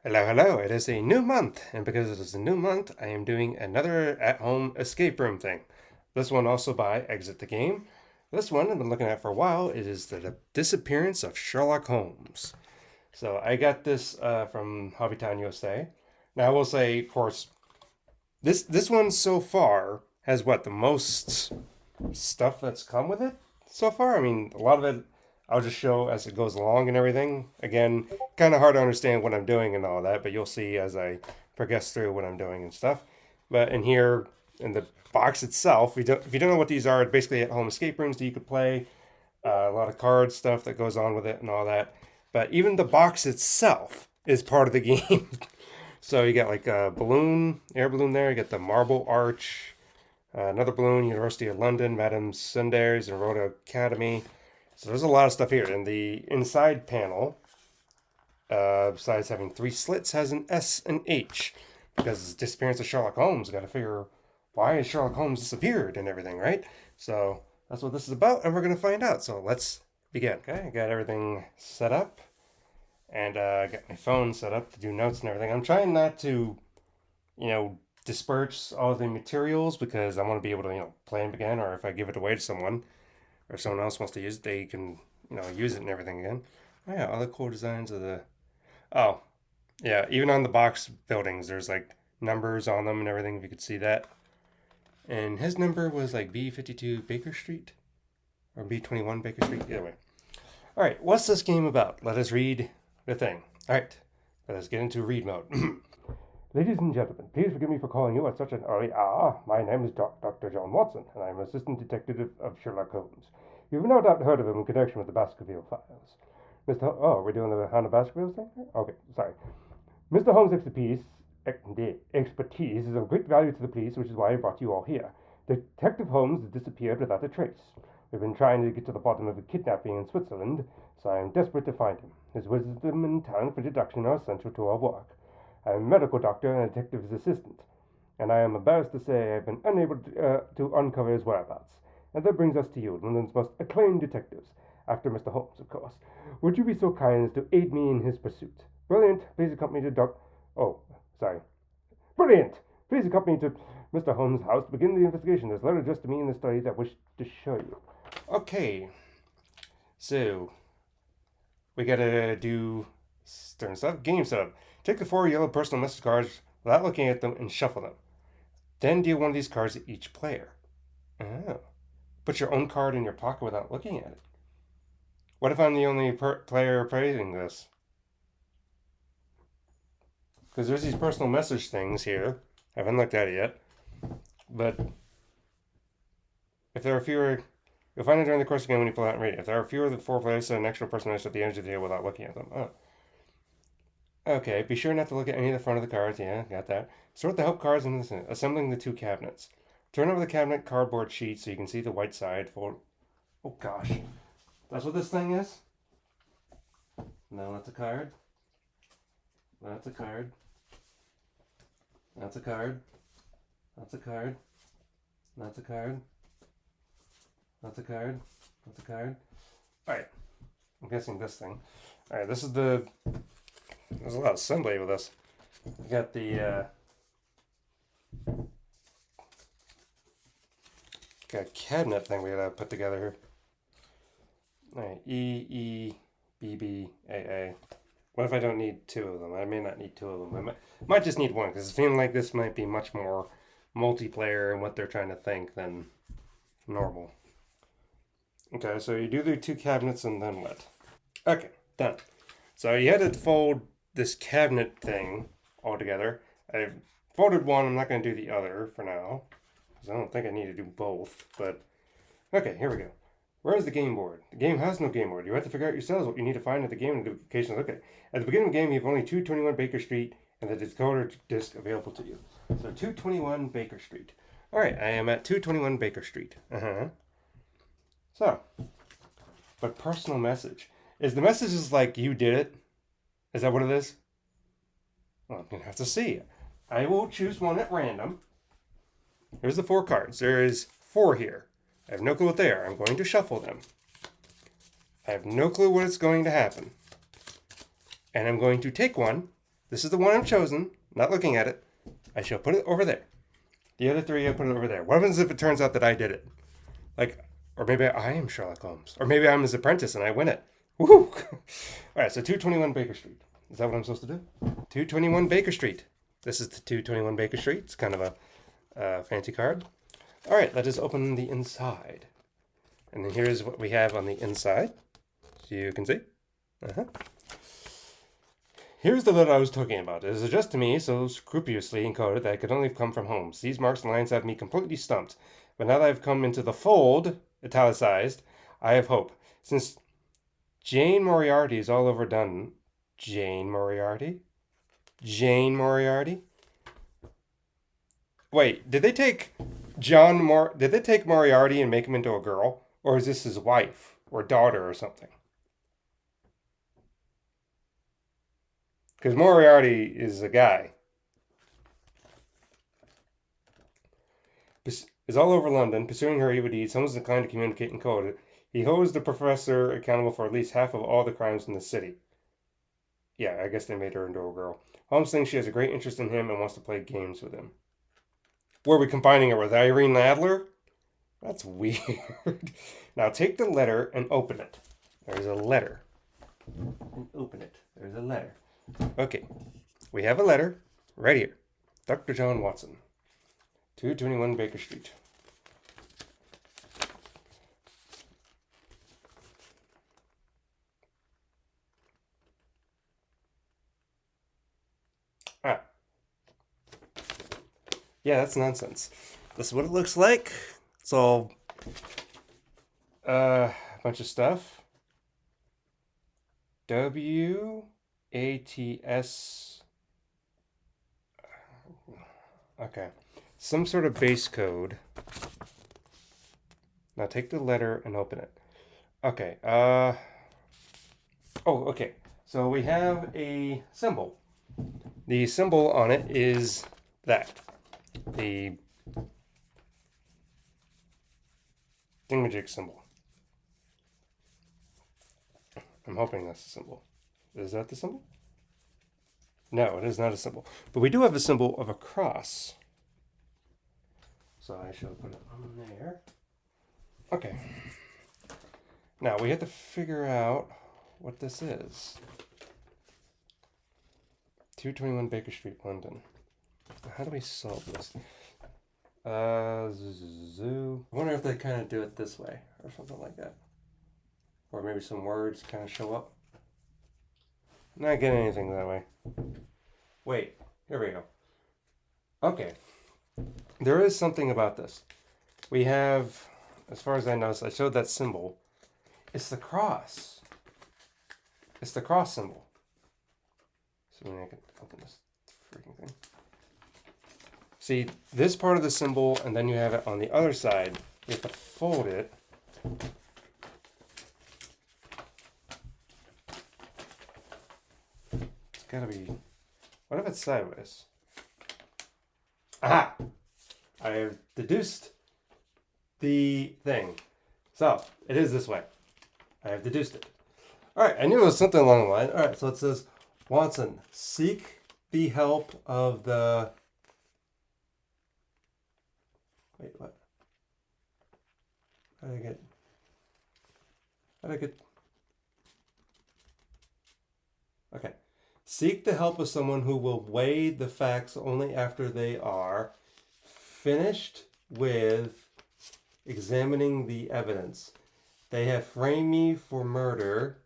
Hello, hello. It is a new month, and because it is a new month, I am doing another at-home escape room thing. This one also by Exit the Game. This one I've been looking at for a while. It is the Disappearance of Sherlock Holmes. So I got this from Hobbytown USA. Now I will say, of course, this one so far has what the most stuff that's come with it so far. I mean, a lot of it I'll just show as it goes along and everything. Again, kind of hard to understand what I'm doing and all that, but you'll see as I progress through what I'm doing and stuff. But in here, in the box itself, if you don't know what these are, basically at home escape rooms that you could play, a lot of card stuff that goes on with it and all that. But even the box itself is part of the game. So you got like a balloon, air balloon there. You got the marble arch, another balloon, University of London, Madame Sunday's and Rhoda Academy. So there's a lot of stuff here. And the inside panel, besides having three slits, has an S and H. Because Disappearance of Sherlock Holmes, got to figure why has Sherlock Holmes disappeared and everything, right? So that's what this is about, and we're going to find out. So let's begin. Okay, I got everything set up, and I got my phone set up to do notes and everything. I'm trying not to, disperse all the materials because I want to be able to, play them again, or if I give it away to someone, or someone else wants to use it, they can, use it and everything again. Oh, yeah, other cool designs of the. Oh, yeah, even on the box buildings, there's like numbers on them and everything, if you could see that. And his number was like B52 Baker Street, or B21 Baker Street, either way. All right, what's this game about? Let us read the thing. All right, let us get into read mode. Ladies and gentlemen, please forgive me for calling you at such an early hour. My name is Dr. John Watson, and I am Assistant Detective of Sherlock Holmes. You've no doubt heard of him in connection with the Baskerville files. Oh, we're doing the Hannah Baskerville thing? Okay, sorry. Mr. Holmes' expertise is of great value to the police, which is why I brought you all here. Detective Holmes has disappeared without a trace. We've been trying to get to the bottom of a kidnapping in Switzerland, so I am desperate to find him. His wisdom and talent for deduction are essential to our work. I am a medical doctor and a detective's assistant, and I am embarrassed to say I have been unable to uncover his whereabouts. And that brings us to you, London's most acclaimed detectives, after Mr. Holmes, of course. Would you be so kind as to aid me in his pursuit? Brilliant. Please accompany to Oh, sorry. Brilliant. Please accompany to Mr. Holmes' house to begin the investigation. There's a letter addressed to me in the study that I wish to show you. Okay. So, we gotta do certain stuff. Game setup. Take the four yellow personal message cards without looking at them and shuffle them. Then deal one of these cards to each player. Oh. Put your own card in your pocket without looking at it. What if I'm the only player playing this? Because there's these personal message things here. I haven't looked at it yet. But if there are fewer, you'll find it during the course of the game when you pull out and read it. If there are fewer than four players, set an extra personal message at the end of the deal without looking at them. Oh. Okay, be sure not to look at any of the front of the cards. Yeah, got that. Sort the help cards and assembling the two cabinets. Turn over the cabinet cardboard sheet so you can see the white side. Oh gosh. That's what this thing is? No, that's a card. That's a card. That's a card. That's a card. That's a card. That's a card. That's a card. Alright. I'm guessing this thing. Alright, this is the. There's a lot of assembly with this. You got the. Got a cabinet thing we gotta put together here. Alright, E, B, B, A. What if I don't need two of them? I may not need two of them. I might just need one because it's feeling like this might be much more multiplayer and what they're trying to think than normal. Okay, so you do the two cabinets and then what? Okay, done. So you had to fold this cabinet thing all together. I folded one. I'm not going to do the other for now because I don't think I need to do both. But okay, here we go. Where is the game board? The game has no game board. You have to figure out yourselves what you need to find at the game and do occasionally look at it. At the beginning of the game, you have only 221 Baker Street and the decoder disc available to you. So 221 Baker Street. All right, I am at 221 Baker Street. So, but personal message. Is the message is like you did it? Is that what it is? Well, I'm going to have to see. I will choose one at random. Here's the four cards. There is four here. I have no clue what they are. I'm going to shuffle them. I have no clue what is going to happen. And I'm going to take one This is the one I've chosen. Not looking at it. I shall put it over there. The other three, I put it over there. What happens if it turns out that I did it? Like, or maybe I am Sherlock Holmes. Or maybe I'm his apprentice and I win it. Woohoo! All right, so 221 Baker Street. Is that what I'm supposed to do? 221 Baker Street. This is the 221 Baker Street. It's kind of a fancy card. All right, let us open the inside. And then here's what we have on the inside. So you can see. Here's the letter I was talking about. It is addressed to me so scrupulously encoded that it could only have come from Holmes. These marks and lines have me completely stumped. But now that I've come into the fold, italicized, I have hope. Since Jane Moriarty is all overdone. Jane Moriarty? Jane Moriarty? Wait, did they take did they take Moriarty and make him into a girl? Or is this his wife or daughter or something? Because Moriarty is a guy. Is all over London, pursuing her evil deeds. Holmes is inclined to communicate in code. He holds the professor accountable for at least half of all the crimes in the city. Yeah, I guess they made her into a girl. Holmes thinks she has a great interest in him and wants to play games with him. Were we combining her with Irene Adler? That's weird. Now take the letter and open it. There's a letter. And open it. There's a letter. Okay, we have a letter right here. Dr. John Watson, 221 Baker Street. Ah. Yeah, that's nonsense. This is what it looks like. It's all a bunch of stuff. WATS. Okay. Some sort of base code. Now take the letter and open it. Okay. Oh, okay. So we have a symbol. The symbol on it is that. The thingamajig symbol. I'm hoping that's the symbol. Is that the symbol? No, it is not a symbol. But we do have a symbol of a cross. So I shall put it on there. Okay. Now we have to figure out what this is. 221 Baker Street, London. How do we solve this? Zoo. I wonder if they kind of do it this way or something like that. Or maybe some words kind of show up. Not getting anything that way. Wait, here we go. Okay. There is something about this. We have, as far as I know, so I showed that symbol. It's the cross. It's the cross symbol. So maybe I can open this freaking thing. See, this part of the symbol, and then you have it on the other side. You have to fold it. It's gotta be... What if it's sideways? Aha! I have deduced the thing. So, it is this way. I have deduced it. Alright, I knew it was something along the line. Alright, so it says, Watson, seek the help of the... Wait, what? How did I get... Okay. Seek the help of someone who will weigh the facts only after they are finished with examining the evidence. They have framed me for murder,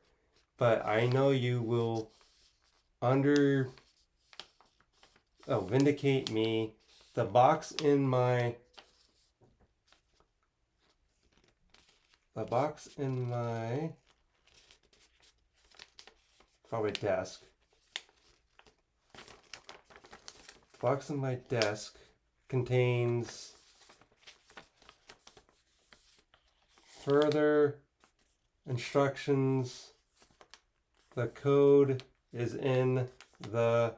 but I know you will vindicate me. The box in my probably desk. Box in my desk contains further instructions. The code is in the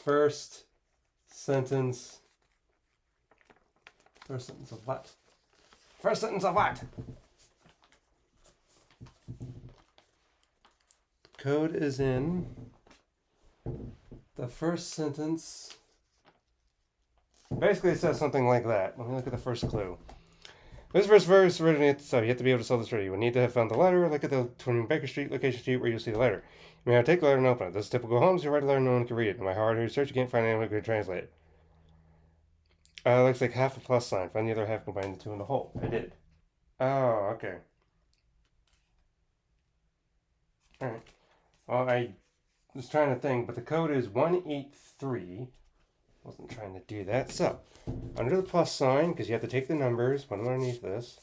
first sentence. First sentence of what? First sentence of what? Code is in The first sentence basically says something like that. Let me look at the first clue. This first verse originates, so you have to be able to solve the story. You will need to have found the letter. Look at the 20 Baker Street location sheet where you'll see the letter. You may have to take the letter and open it. This is typical Holmes. You write a letter, no one can read it. In my hard research, you can't find anyone who can translate it. Looks like half a plus sign. Find the other half, combine the two in the whole. I did. Oh, okay. Alright. Well, I was trying to think, but the code is 183. Wasn't trying to do that. So, under the plus sign, because you have to take the numbers, put them underneath this.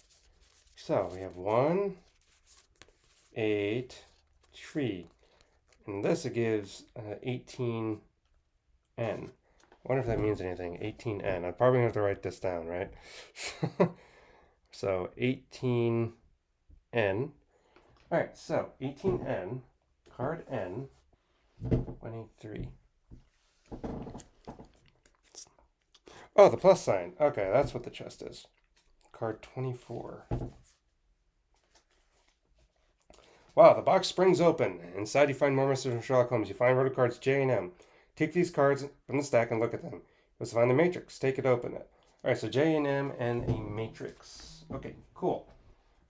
So, we have 1, 8, 3. And this gives 18N. I wonder if that means anything. 18N. I'm probably going to have to write this down, right? So, 18N. Alright, so 18N, card N, 183. Oh, the plus sign. Okay, that's what the chest is. Card 24. Wow, the box springs open. Inside you find more mysteries from Sherlock Holmes. You find rotor cards J and M. Take these cards from the stack and look at them. You must find the matrix. Take it, open it. Alright, so J and M and a matrix. Okay, cool.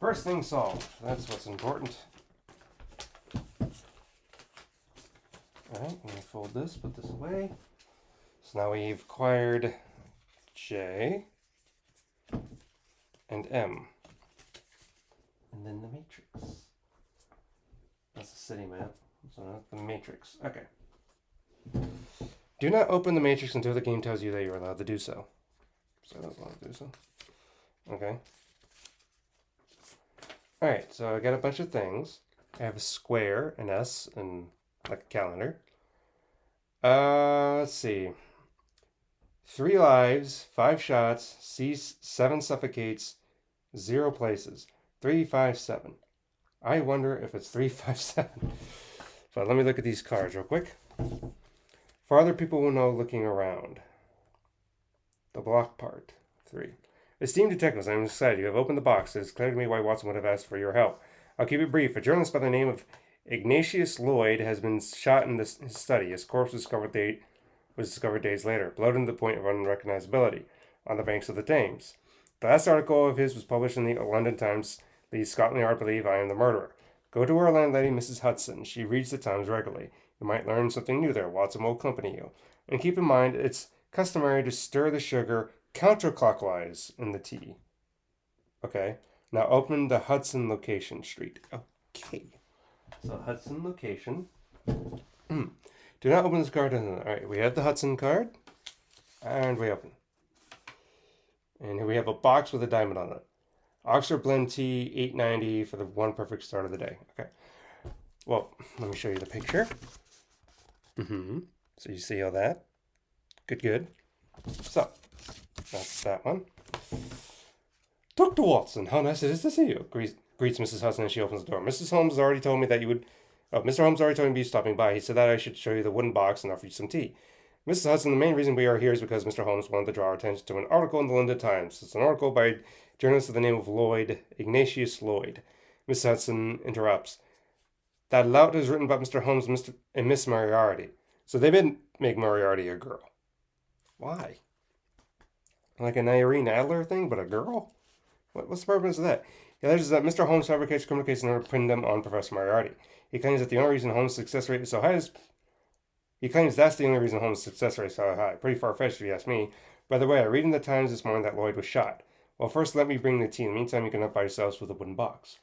First thing solved. That's what's important. Alright, I'm going to fold this, put this away. So now we've acquired J and M. And then the matrix. That's the city map. So that's the matrix. Okay. Do not open the matrix until the game tells you that you're allowed to do so. So I don't want to do so. Okay. Alright, so I got a bunch of things. I have a square, an S, and like a calendar. Let's see. 3 lives, 5 shots, 7 suffocates, 0 places. 3, 5, 7. I wonder if it's 3, 5, 7. But let me look at these cards real quick. Farther people will know looking around. The block part, 3. Esteemed detectives, I'm excited. You have opened the box. It is clear to me why Watson would have asked for your help. I'll keep it brief. A journalist by the name of Ignatius Lloyd has been shot in his study. His corpse was discovered days later, bloated to the point of unrecognizability, on the banks of the Thames. The last article of his was published in the London Times. Leads Scotland Yard believe I am the murderer. Go to our landlady, Mrs. Hudson. She reads the Times regularly. You might learn something new there. Watson will accompany you. And keep in mind, it's customary to stir the sugar counterclockwise in the tea. Okay? Now open the Hudson location street. Okay. So Hudson location. Do not open this card. Alright, we have the Hudson card. And we open. And here we have a box with a diamond on it. Oxford Blend Tea, $8.90 for the one perfect start of the day. Okay. Well, let me show you the picture. So you see all that? Good. So, that's that one. Dr. Watson, how nice it is to see you, greets Mrs. Hudson as she opens the door. Mrs. Holmes has already told me that you would... Mr. Holmes already told me to be stopping by. He said that I should show you the wooden box and offer you some tea. Mrs. Hudson, the main reason we are here is because Mr. Holmes wanted to draw our attention to an article in the London Times. It's an article by a journalist of the name of Lloyd, Ignatius Lloyd. Mrs. Hudson interrupts. That lout is written about Mr. Holmes and Miss Moriarty. So they didn't make Moriarty a girl. Why? Like an Irene Adler thing, but a girl? What's the purpose of that? He alleges that Mr. Holmes fabricates criminal cases in order to pin them on Professor Moriarty. He claims that the only reason Holmes' success rate is so high is... He claims that's the only reason Holmes' success rate is so high. Pretty far-fetched if you ask me. By the way, I read in the Times this morning that Lloyd was shot. Well, first let me bring the tea. In the meantime, you can up by yourselves with a wooden box.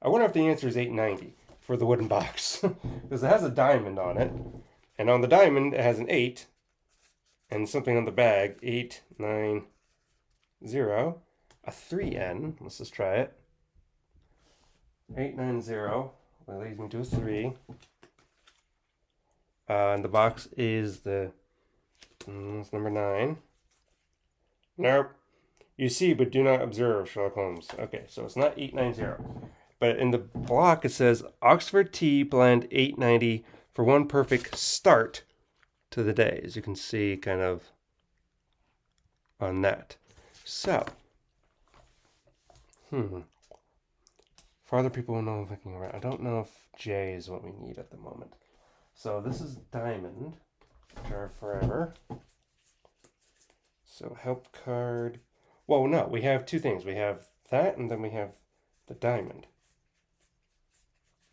I wonder if the answer is $8.90 for the wooden box. Because it has a diamond on it. And on the diamond, it has an 8. And something on the bag. 890. A 3N. Let's just try it. 890. That leads me to a 3. And the box is the... it's number 9. Nope. You see, but do not observe, Sherlock Holmes. Okay, so it's not 890. But in the block, it says Oxford Tea Blend 890 for one perfect start to the day. As you can see, kind of on that. So, farther people will know looking around. I don't know if J is what we need at the moment. So this is diamond. card forever. So help card. Well, no, we have two things. We have that, and then we have the diamond.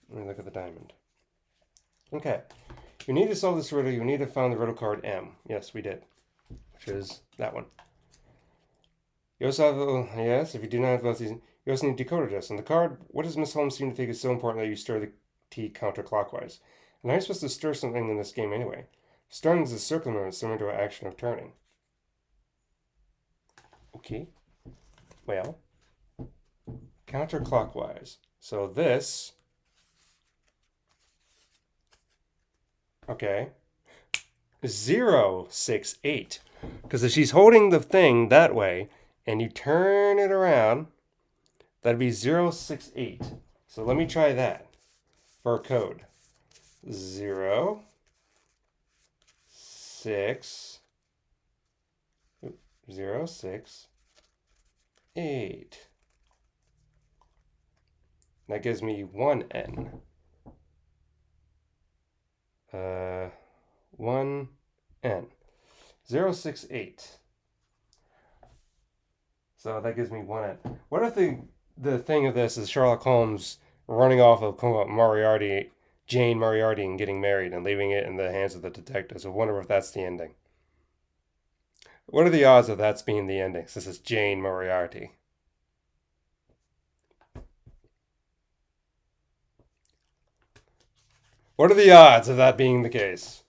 Let me look at the diamond. Okay. You need to solve this riddle. You need to find the riddle card M. Yes, we did. Which is that one. You also have, yes, if you do not have both these, you also need decoder discs. On the card, what does Miss Holmes seem to think is so important that you stir the tea counterclockwise? And how are you supposed to stir something in this game anyway? Stirring is a circular movement similar to an action of turning. Okay. Well, counterclockwise. So this, okay, 0, 6, 8. Because if she's holding the thing that way and you turn it around, that'd be 0, 6, 8. So let me try that for a code. 0, 6, 0, 6, 8. That gives me 1N. 1N. 0, 6, 8. So that gives me 1N. What if the thing of this is Sherlock Holmes running off of Moriarty, Jane Moriarty, and getting married and leaving it in the hands of the detectives? I wonder if that's the ending. What are the odds of that's being the ending, since it's Jane Moriarty? What are the odds of that being the case?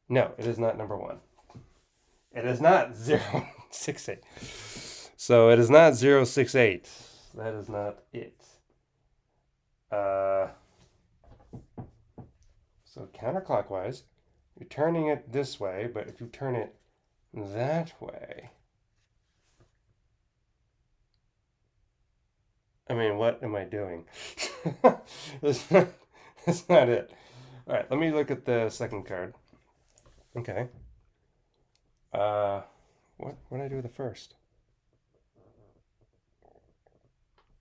No, it is not number 1. It is not 0, 6, 8. So it is not 0, 6, 8. That is not it. So counterclockwise, you're turning it this way, but if you turn it that way, I mean, what am I doing? that's not it. All right, let me look at the second card. Okay. What did I do with the first?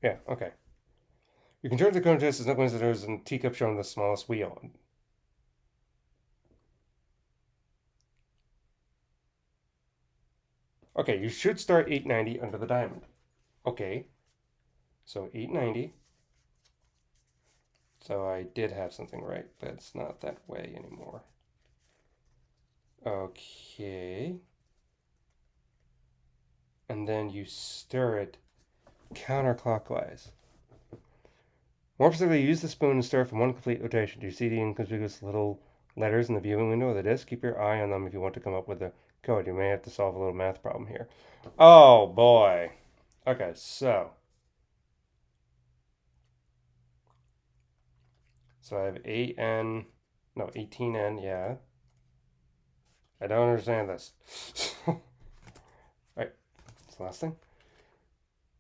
Yeah, okay. You can turn the contest as knuckles that is in teacup showing the smallest wheel. Okay, you should start 890 under the diamond. Okay. So 890. So I did have something right, but it's not that way anymore. Okay. And then you stir it counterclockwise. More specifically, use the spoon and stir from one complete rotation. Do you see the inconspicuous little letters in the viewing window of the disc? Keep your eye on them if you want to come up with a code. You may have to solve a little math problem here. Oh, boy. Okay, so I have 8N, no, 18N, yeah. I don't understand this. All right, that's the last thing.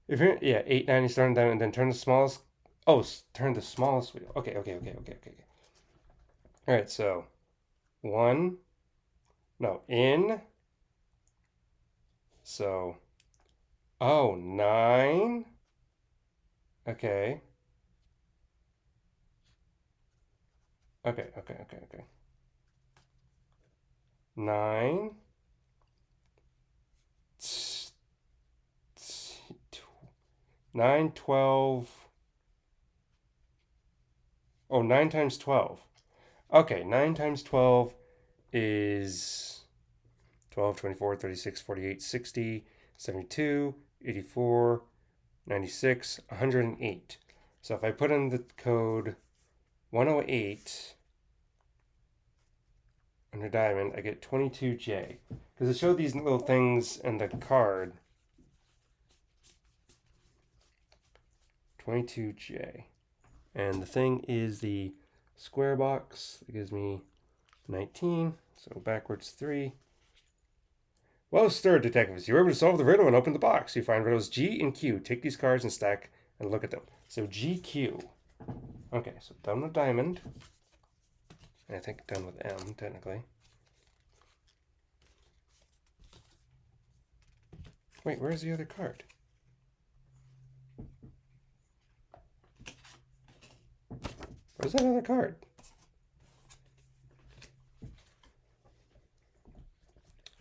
If you're, yeah, 890 starting down and then turn the smallest, turn the smallest wheel. Okay. All right, so in, so, 9, okay. Okay. 9, 9, 12. Oh, 9 times 12. Okay, 9 times 12 is 12, 24, 36, 48, 60, 72, 84, 96, 108. So if I put in the code 108 under diamond, I get 22J. Because it showed these little things in the card. 22J. And the thing is the square box. That gives me 19. So backwards 3. Well stirred, detectives. You were able to solve the riddle and open the box. You find riddles G and Q. Take these cards and stack and look at them. So GQ. Okay, so done with diamond. And I think done with M, technically. Wait, where's the other card? Where's that other card?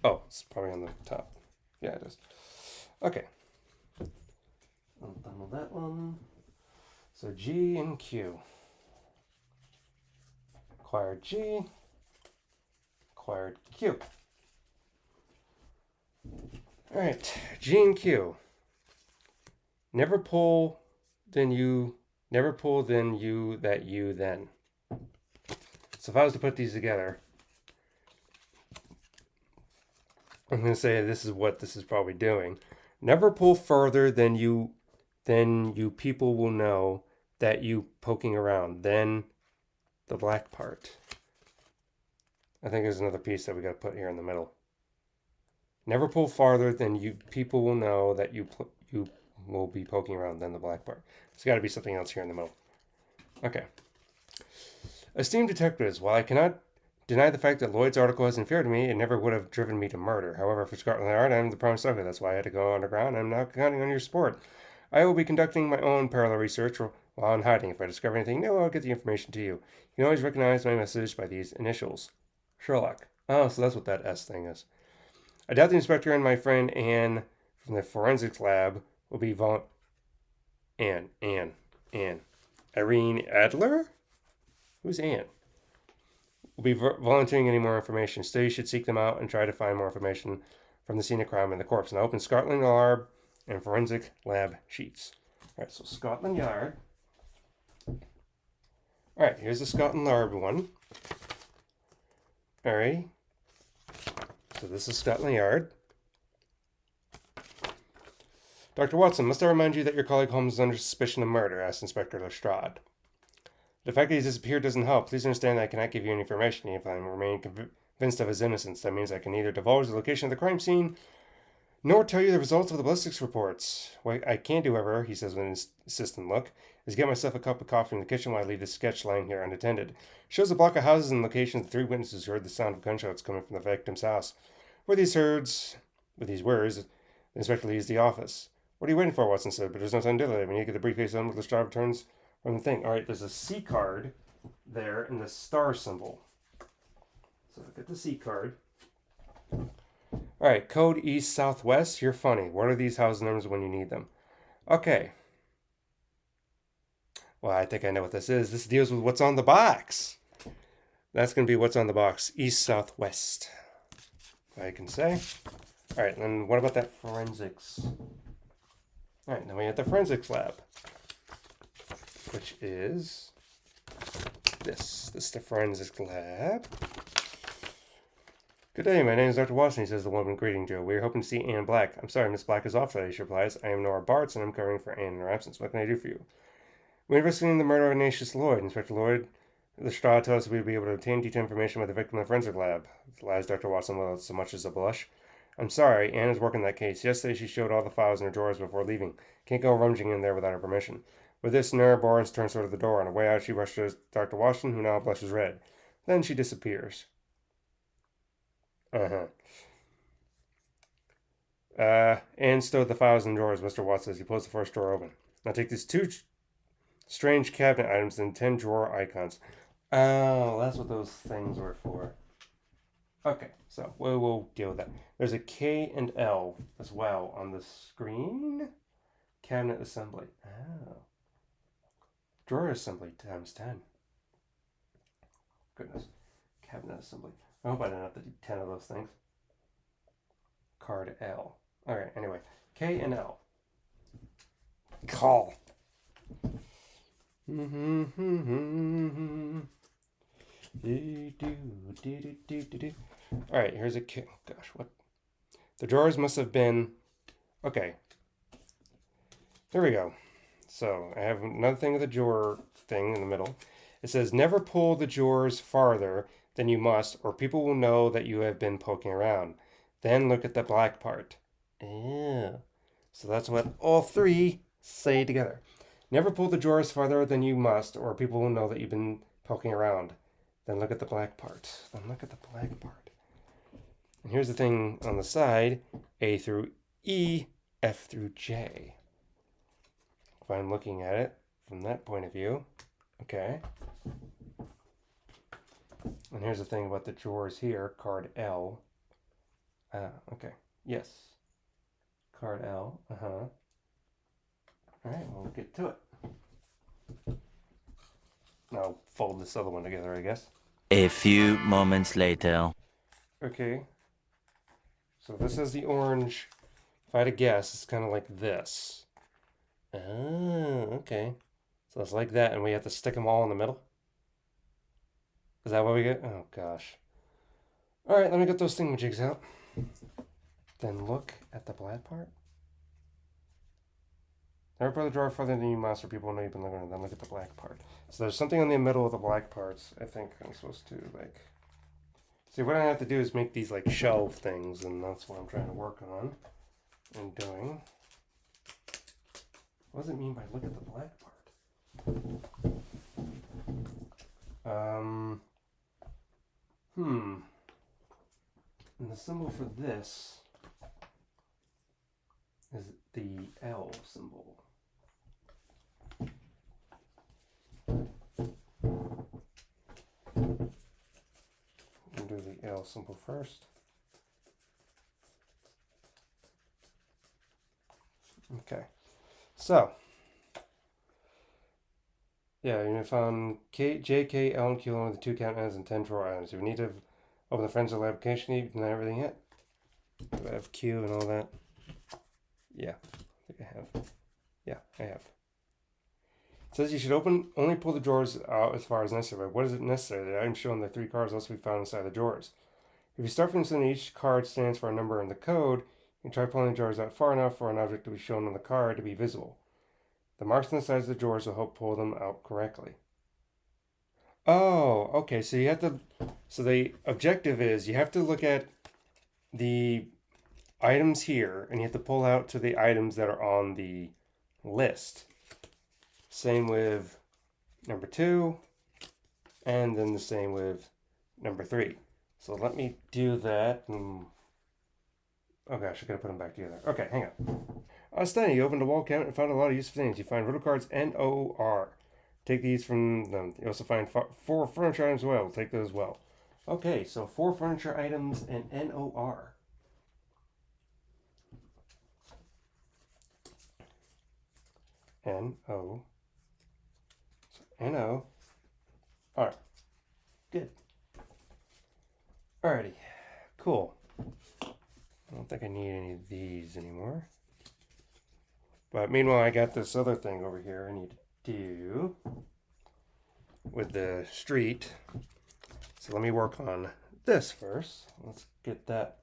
Oh, it's probably on the top. Yeah, it is. Okay. I'm done with that one. So G and Q. Acquired G. Acquired Q. Alright, G and Q. Never pull, then you. Never pull, then you, that you, then. So if I was to put these together, I'm going to say this is what this is probably doing. Never pull further than you people will know that you poking around. Then the black part. I think there's another piece that we got to put here in the middle. Never pull farther than you people will know that you will be poking around. Then the black part. There's got to be something else here in the middle. Okay. Esteemed detectives, while I cannot deny the fact that Lloyd's article has infuriated me, it never would have driven me to murder. However, for Scotland Yard, I am the prime suspect. That's why I had to go underground. I'm now counting on your support. I will be conducting my own parallel research while I'm hiding. If I discover anything new, I'll get the information to you. You can always recognize my message by these initials. Sherlock. Oh, so that's what that S thing is. I doubt the inspector and my friend Anne from the forensics lab will be Anne. Irene Adler? Who's Anne? Will be volunteering any more information. Still, you should seek them out and try to find more information from the scene of crime and the corpse. Now open Scotland Yard and forensic lab sheets. All right, so Scotland Yard. All right, here's the Scotland Yard one. All right. So this is Scotland Yard. Dr. Watson, must I remind you that your colleague Holmes is under suspicion of murder? Asked Inspector Lestrade. The fact that he's disappeared doesn't help. Please understand that I cannot give you any information if I remain convinced of his innocence. That means I can neither divulge the location of the crime scene nor tell you the results of the ballistics reports. What I can do, however, he says with an insistent look, is get myself a cup of coffee in the kitchen while I leave this sketch lying here unattended. Shows a block of houses and locations of 3 witnesses who heard the sound of gunshots coming from the victim's house. With these words, the inspector leaves the office. What are you waiting for? Watson said, but there's no time to delay. We need to get the briefcase on with the driver returns from the thing. All right, there's a C card there and the star symbol. So get the C card. All right, code east southwest. You're funny. What are these house numbers when you need them? Okay. Well, I think I know what this is. This deals with what's on the box. That's going to be what's on the box. East southwest. I can say. All right, then what about that forensics? All right, then we have the forensics lab, which is this. This is the forensics lab. Good day, my name is Dr. Watson, says the woman greeting Joe. We are hoping to see Anne Black. I'm sorry, Miss Black is off today, she replies. I am Nora Bartz, and I'm covering for Anne in her absence. What can I do for you? We're investigating the murder of Ignatius Lloyd. Inspector Lloyd Lestrade tells us we'll be able to obtain detailed information about the victim in the forensic lab. Lies Dr. Watson without so much as a blush. I'm sorry, Anne is working that case. Yesterday she showed all the files in her drawers before leaving. Can't go rummaging in there without her permission. With this, Nora Barnes turns toward the door. On her way out, she rushes Dr. Watson, who now blushes red. Then she disappears. Anne stowed the files in drawers, Mr. Watson says. He pulls the first drawer open. Now take these 2 strange cabinet items and 10 drawer icons. Oh, that's what those things were for. Okay, so we'll deal with that. There's a K and L as well on the screen. Cabinet assembly. Oh. Drawer assembly times 10. Goodness. Cabinet assembly. I hope I didn't have to do 10 of those things. Card L. Alright, anyway. K and L. Call. Alright, here's a K. Gosh, what? The drawers must have been... Okay. There we go. So, I have another thing with the drawer thing in the middle. It says, never pull the drawers farther than you must, or people will know that you have been poking around. Then look at the black part. Ew. So that's what all 3 say together. Never pull the drawers farther than you must, or people will know that you've been poking around. Then look at the black part. Then look at the black part. And here's the thing on the side. A through E, F through J. If I'm looking at it from that point of view. Okay. And here's the thing about the drawers here. Card L. Okay. Yes. Card L. Uh-huh. Alright, we'll get to it. I'll fold this other one together, I guess. A few moments later. Okay. So this is the orange. If I had to guess, it's kind of like this. Oh, okay. So it's like that, and we have to stick them all in the middle? Is that what we get? Oh, gosh. Alright, let me get those thingamajigs out. Then look at the black part. Never put the drawer further than you must, or people know you've been looking at them. Look at the black part. So there's something in the middle of the black parts. I think I'm supposed to, like... See, what I have to do is make these, like, shelf things, and that's what I'm trying to work on and doing. What does it mean by look at the black part? And the symbol for this is the L symbol. We'll do the L symbol first. Okay. So, yeah, you found K, J, K, L, and Q along with the 2 count items and 10 drawer items. If you need to open the friends of application, you can have everything yet. Do I have Q and all that? Yeah, I think I have. Yeah, I have. It says you should only pull the drawers out as far as necessary. But what is it necessary? The items shown in the 3 cards also be found inside the drawers. If you start from something, each card stands for a number in the code. You can try pulling the drawers out far enough for an object to be shown on the card to be visible. The marks on the sides of the drawers will help pull them out correctly. Oh, okay. So you have to. So the objective is you have to look at the items here, and you have to pull out to the items that are on the list. Same with number 2, and then the same with number 3. So let me do that. Oh gosh, I gotta put them back together. Okay, hang on. Stunning. You opened a wall cabinet and found a lot of useful things. You find riddle cards NOR. Take these from them. You also find 4 furniture items as well. Take those as well. Okay, so 4 furniture items and NOR. N-O. N-O-R. Good. Alrighty. Cool. I don't think I need any of these anymore. But meanwhile, I got this other thing over here I need to do with the street. So let me work on this first. Let's get that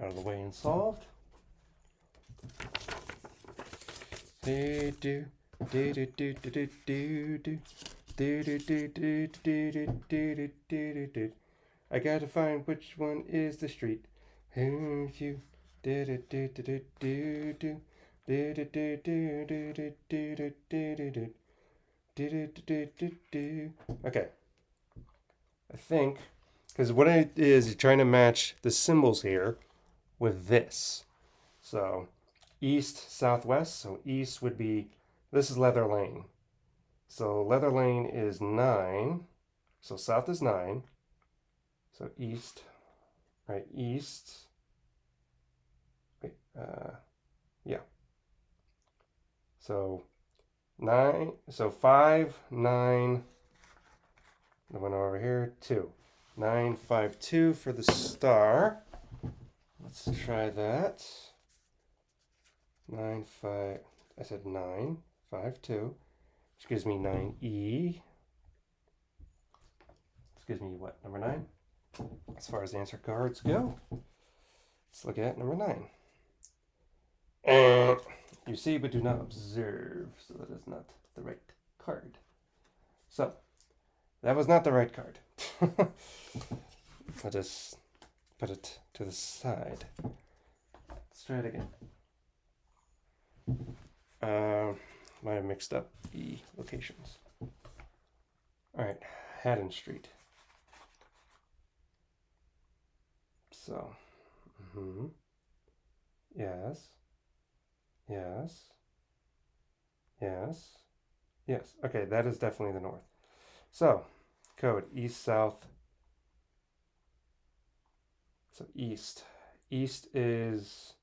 out of the way and solved. I gotta find which one is the street. If you okay. I think because what it is, you're trying to match the symbols here with this. So east, southwest. So east would be, this is Leather Lane. So Leather Lane is 9. So south is 9. So east, right? East. Wait, yeah. So 9. So 5, 9. The one over here, 2. 9, 5, 2 for the star. Let's try that. 9, 5. I said 9, 5, 2. Which gives me 9E. This gives me what? Number 9? As far as answer cards go. Let's look at number 9. You see but do not observe. So that is not the right card. So, that was not the right card. I'll just put it to the side. Let's try it again. Might have mixed up the locations. Alright, Haddon Street. So, yes, yes, yes, yes. Okay, that is definitely the north. So, code east, south. So east, East is...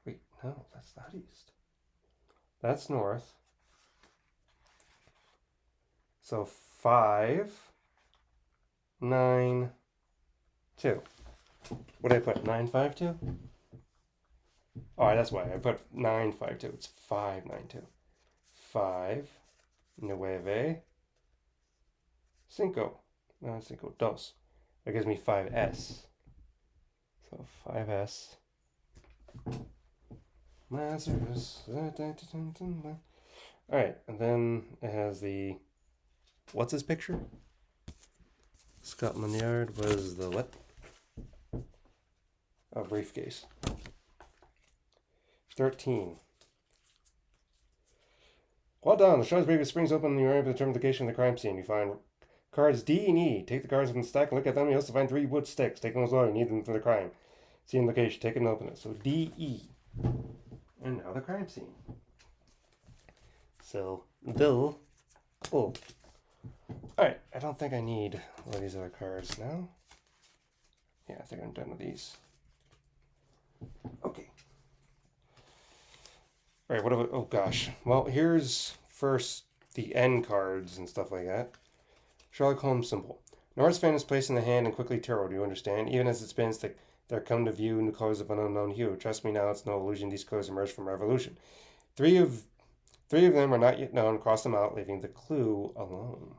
Wait, no, that's not east. That's north. So 5, 9, 2. What did I put? 9, 5, 2? Oh, that's why. I put 9, 5, 2. It's 5, 9, 2. 5, 9, 5. No, 2. That gives me 5S. So 5S. Lazarus. Alright, and then it has the... What's his picture? Scotland Yard was the what? A briefcase. 13. Well done. The Shaw's briefcase springs open and you're able to determine the location of the crime scene. You find cards D and E. Take the cards from the stack and look at them. You also find 3 wood sticks. Take them as well. You need them for the crime scene location. Take it and open it. So D, E. And now the crime scene. So, Bill. Oh. Alright, I don't think I need all these other cards now. Yeah, I think I'm done with these. Okay. Alright, what about... Oh, gosh. Well, here's first the end cards and stuff like that. Sherlock Holmes symbol. North's fan is placed in the hand and quickly tarot, do you understand? Even as it spins, there come to view new colors of an unknown hue. Trust me now, it's no illusion. These colors emerged from revolution. Three of them are not yet known. Cross them out, leaving the clue alone.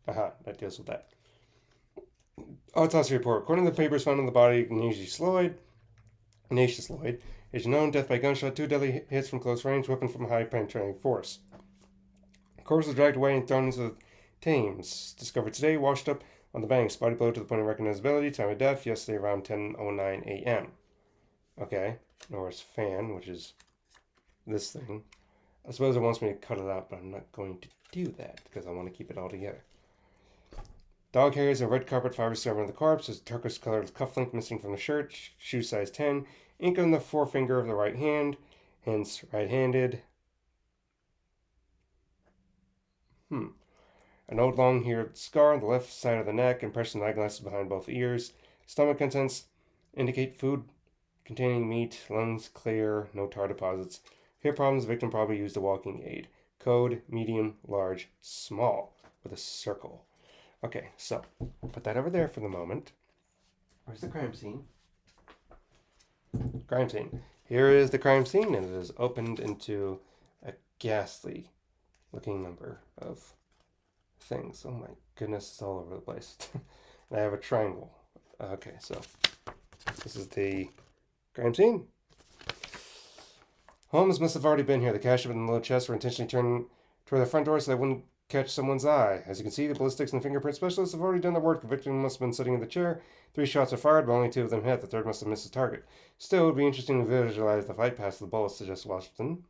Aha, that deals with that. Autopsy report. According to the papers found on the body of Ignatius Lloyd, is known death by gunshot, 2 deadly hits from close range, weapon from high penetrating force. The corpse was dragged away and thrown into the Thames. Discovered today, washed up on the banks. Body blow to the point of recognizability. Time of death, yesterday around 10:09 a.m. Okay, Norris fan, which is this thing. I suppose it wants me to cut it out, but I'm not going to do that because I want to keep it all together. Dog carries a red carpet fiber surrounding the corpse. There's a turquoise-colored cufflink missing from the shirt. Shoe size 10. Ink on the forefinger of the right hand. Hence, right-handed. An old long-haired scar on the left side of the neck. Impression eyeglasses behind both ears. Stomach contents indicate food containing meat. Lungs clear. No tar deposits. Hip problems. The victim probably used a walking aid. Code medium, large, small with a circle. Okay, so put that over there for the moment. Where's the crime scene? Crime scene. Here is the crime scene, and it is opened into a ghastly looking number of things. Oh my goodness, it's all over the place. And I have a triangle. Okay, so this is the crime scene. Holmes must have already been here. The cash in the low chest were intentionally turned toward the front door so they wouldn't catch someone's eye. As you can see, the ballistics and fingerprint specialists have already done their work. The victim must have been sitting in the chair. 3 shots are fired, but only 2 of them hit. The third must have missed the target. Still, it would be interesting to visualize the flight path of the bullets, suggests Washington.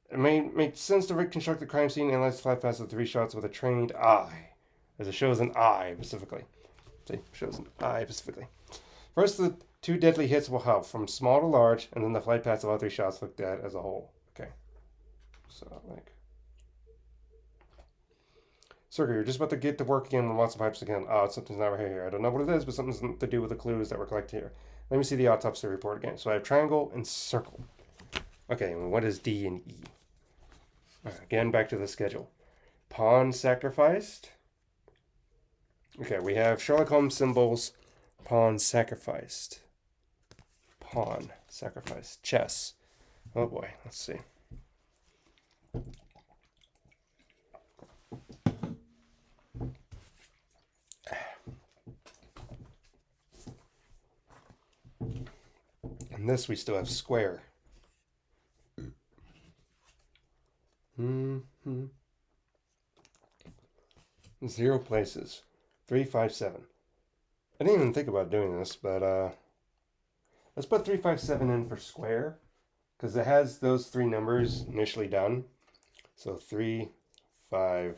It may make sense to reconstruct the crime scene and analyze the flight path of the 3 shots with a trained eye, as it shows an eye specifically. See, shows an eye specifically. First, the 2 deadly hits will help, from small to large, and then the flight paths of all 3 shots looked at as a whole. Okay. So, like... Circle, you're just about to get to work again with lots of pipes again. Oh, something's not right here. I don't know what it is, but something's to do with the clues that were collected here. Let me see the autopsy report again. So I have triangle and circle. Okay, and what is D and E? Right, again, back to the schedule. Pawn sacrificed. Okay, we have Sherlock Holmes symbols. Pawn sacrificed. Pawn sacrificed. Chess. Oh boy, let's see. And this we still have square. 0 places. 3, 5, 7. I didn't even think about doing this, but let's put 3, 5, 7 in for square, because it has those 3 numbers initially done. So 3, 5,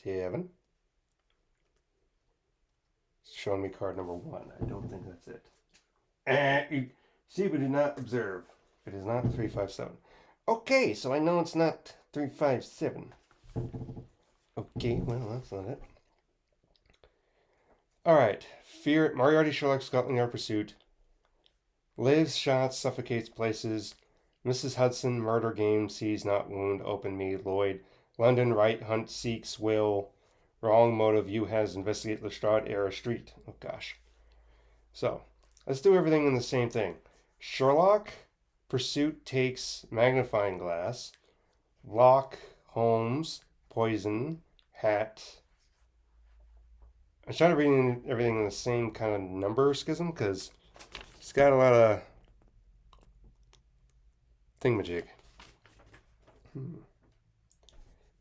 7. It's showing me card number 1. I don't think that's it. See, we did not observe. It is not 3, 5, 7. Okay, so I know it's not 3, 5, 7. Okay, well, that's not it. All right. Fear Moriarty, Sherlock, Scotland Yard pursuit. Lives, shots, suffocates, places. Mrs. Hudson, murder game, sees not wound, open me, Lloyd. London, right, hunt, seeks, will. Wrong motive, you has, investigate Lestrade, era, street. Oh gosh. So, let's do everything in the same thing. Sherlock, pursuit takes magnifying glass. Lock, Holmes, poison, hat. I try to read everything in the same kind of number schism because it's got a lot of thingamajig.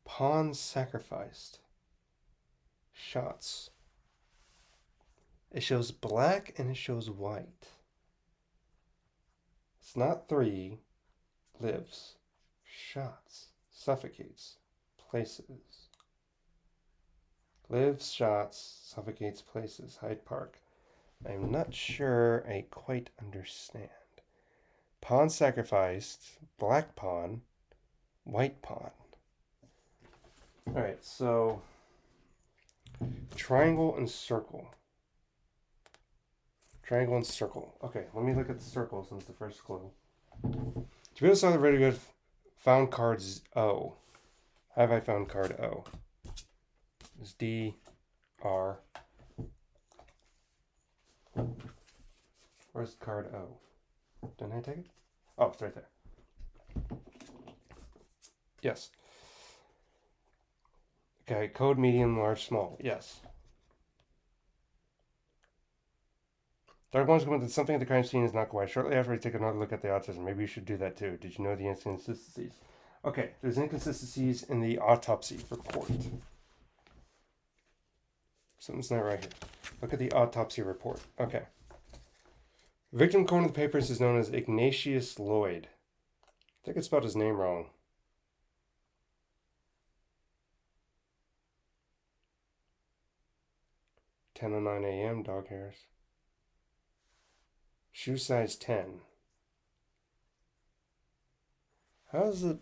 Pawn sacrificed. Shots. It shows black and it shows white. It's not three. Lives. Shots. Suffocates. Places. Lives, shots, suffocates, places. Hyde Park. I'm not sure I quite understand. Pawn sacrificed. Black pawn. White pawn. Alright, so triangle and circle. Triangle and circle. Okay, let me look at the circle since the first clue. To be honest, I'm really good. Found cards O. Have I found card O? It's D, R. Where's card O? Didn't I take it? Oh, it's right there. Yes. Okay, code medium, large, small. Yes. Dark one's going that something at the crime scene is not quite. Shortly after, I take another look at the autism. Maybe you should do that too. Did you know the inconsistencies? Okay, there's inconsistencies in the autopsy report. Something's not right here. Look at the autopsy report. Okay. The victim according to the papers is known as Ignatius Lloyd. I think I spelled his name wrong. 10:09 a.m. Dog hairs. Shoe size 10. How is it?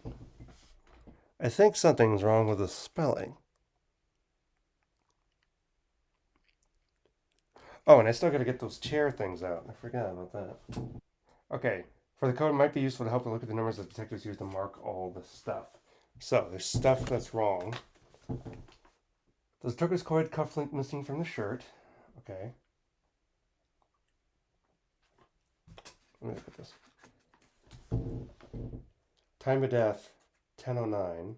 I think something's wrong with the spelling. Oh, and I still got to get those chair things out. I forgot about that. Okay, for the code, it might be useful to help to look at the numbers that detectives use to mark all the stuff. So, there's stuff that's wrong. There's turquoise coiled cufflink missing from the shirt. Okay. Let me look at this. Time of death, 10:09.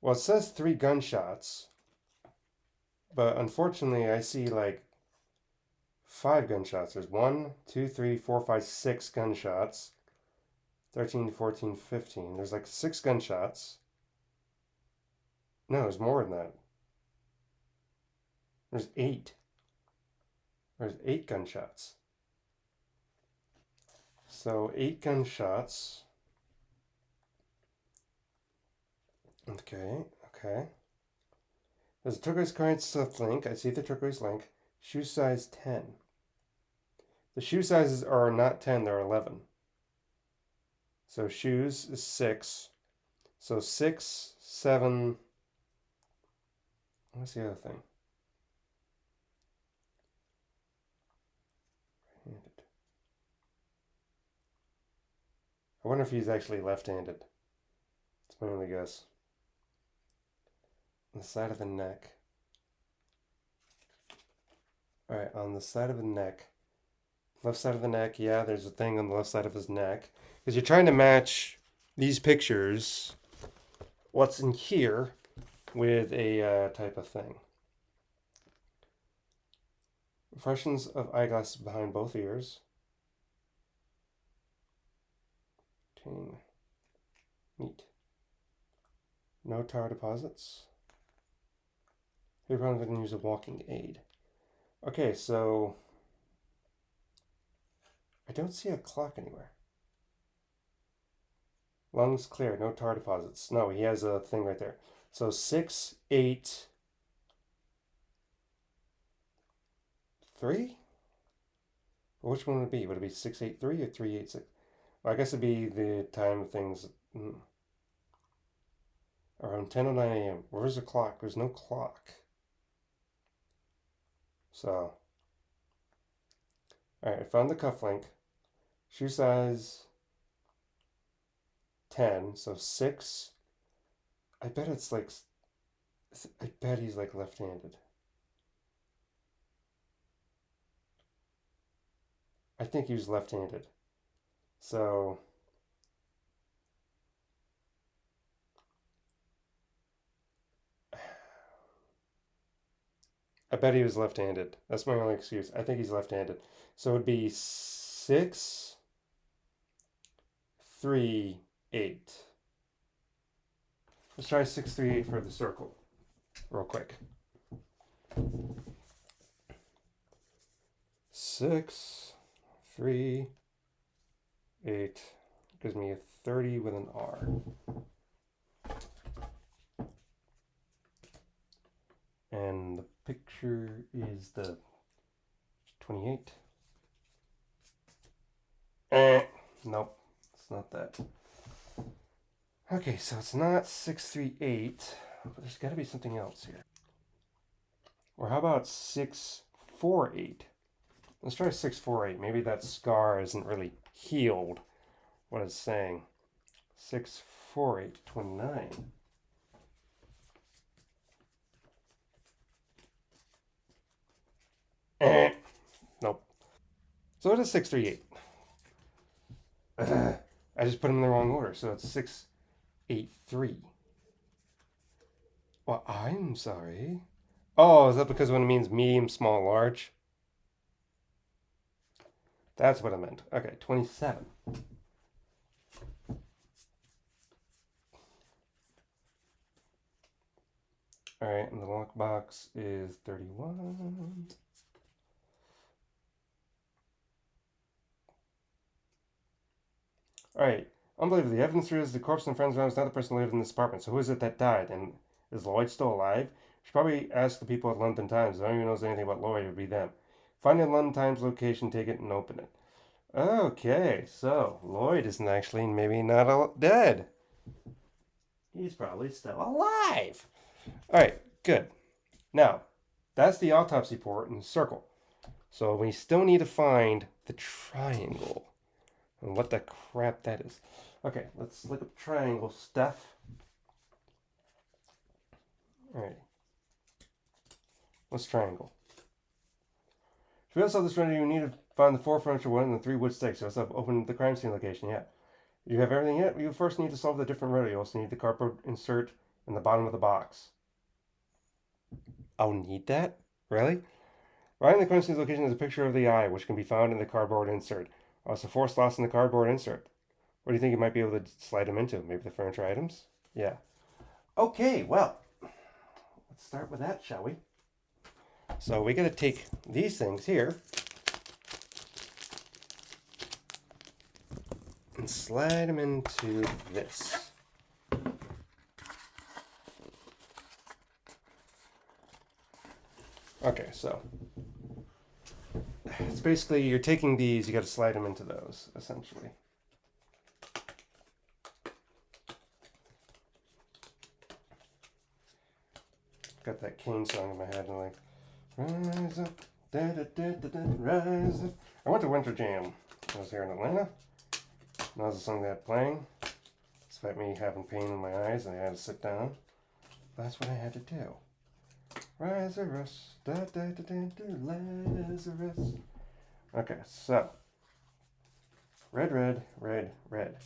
Well, it says 3 gunshots, but unfortunately, I see like 5 gunshots. There's 1, 2, 3, 4, 5, 6 gunshots. 13, 14, 15. There's like 6 gunshots. No, there's more than that. There's 8. There's 8 gunshots. So 8 gunshots. Okay, okay. There's a turquoise card stuff link. I see the turquoise link. Shoe size 10. The shoe sizes are not 10, they're 11. So shoes is 6. So 6, 7. What's the other thing? Right-handed. I wonder if he's actually left-handed. That's my only guess. On the side of the neck. Alright, on the side of the neck. Left side of the neck, yeah, there's a thing on the left side of his neck. Because you're trying to match these pictures, what's in here, with a type of thing. Impressions of eyeglasses behind both ears. Ting. Neat. No tar deposits. Here, probably going to use a walking aid. Okay, so I don't see a clock anywhere. Lungs clear, no tar deposits. No, he has a thing right there. So 6, 8, 3? Which one would it be? Would it be 683 or 386? Well, I guess it'd be the time of things. Around 10:09 a.m. Where's the clock? There's no clock. So, alright, I found the cufflink. Shoe size 10, so 6. I bet it's like, I bet he's like left-handed. I think he was left-handed. So, I bet he was left-handed. That's my only excuse. I think he's left-handed. So it would be 6, 3, 8. Let's try 6, 3, 8 for the circle, real quick. 6, 3, 8 gives me a 30 with an R. And the picture is the 28. Nope, it's not that. Okay, so it's not 638, but there's got to be something else here. Or how about 648? Let's try 648. Maybe that scar isn't really healed, what it's saying. 648, 29. Nope. So it is 638. I just put them in the wrong order, so it's 683. Well, I'm sorry. Oh, is that because when it means medium, small, large? That's what I meant. Okay, 27. Alright, and the lockbox is 31. Alright, unbelievably, the evidence is the corpse and friends was not the person who lived in this apartment. So who is it that died? And is Lloyd still alive? You should probably ask the people at London Times. If anyone knows anything about Lloyd, it would be them. Find the London Times location, take it, and open it. Okay, so Lloyd isn't actually maybe not dead. He's probably still alive. Alright, good. Now, that's the autopsy report in the circle. So we still need to find the triangle. And what the crap that is. Okay, let's look up triangle stuff. Alright. What's triangle? To be able to solve this rendering, you need to find the 4 furniture one and the 3 wood sticks. So let's open the crime scene location yet. You have everything yet? You first need to solve the different riddle. You also need the cardboard insert in the bottom of the box. I'll need that? Really? Right in the crime scene location is a picture of the eye, which can be found in the cardboard insert. Also, 4 slots in the cardboard insert. What do you think you might be able to slide them into? Maybe the furniture items? Yeah. Okay, well, let's start with that, shall we? So we got to take these things here and slide them into this. Okay, so it's basically you're taking these, you got to slide them into those, essentially. Got that Kane song in my head, and like, rise up, da da da da da, rise up. I went to Winter Jam. I was here in Atlanta. That was the song they had playing. Despite me having pain in my eyes, and I had to sit down. That's what I had to do. Lazarus, da da da da da, Lazarus. Okay, so red, red, red, red.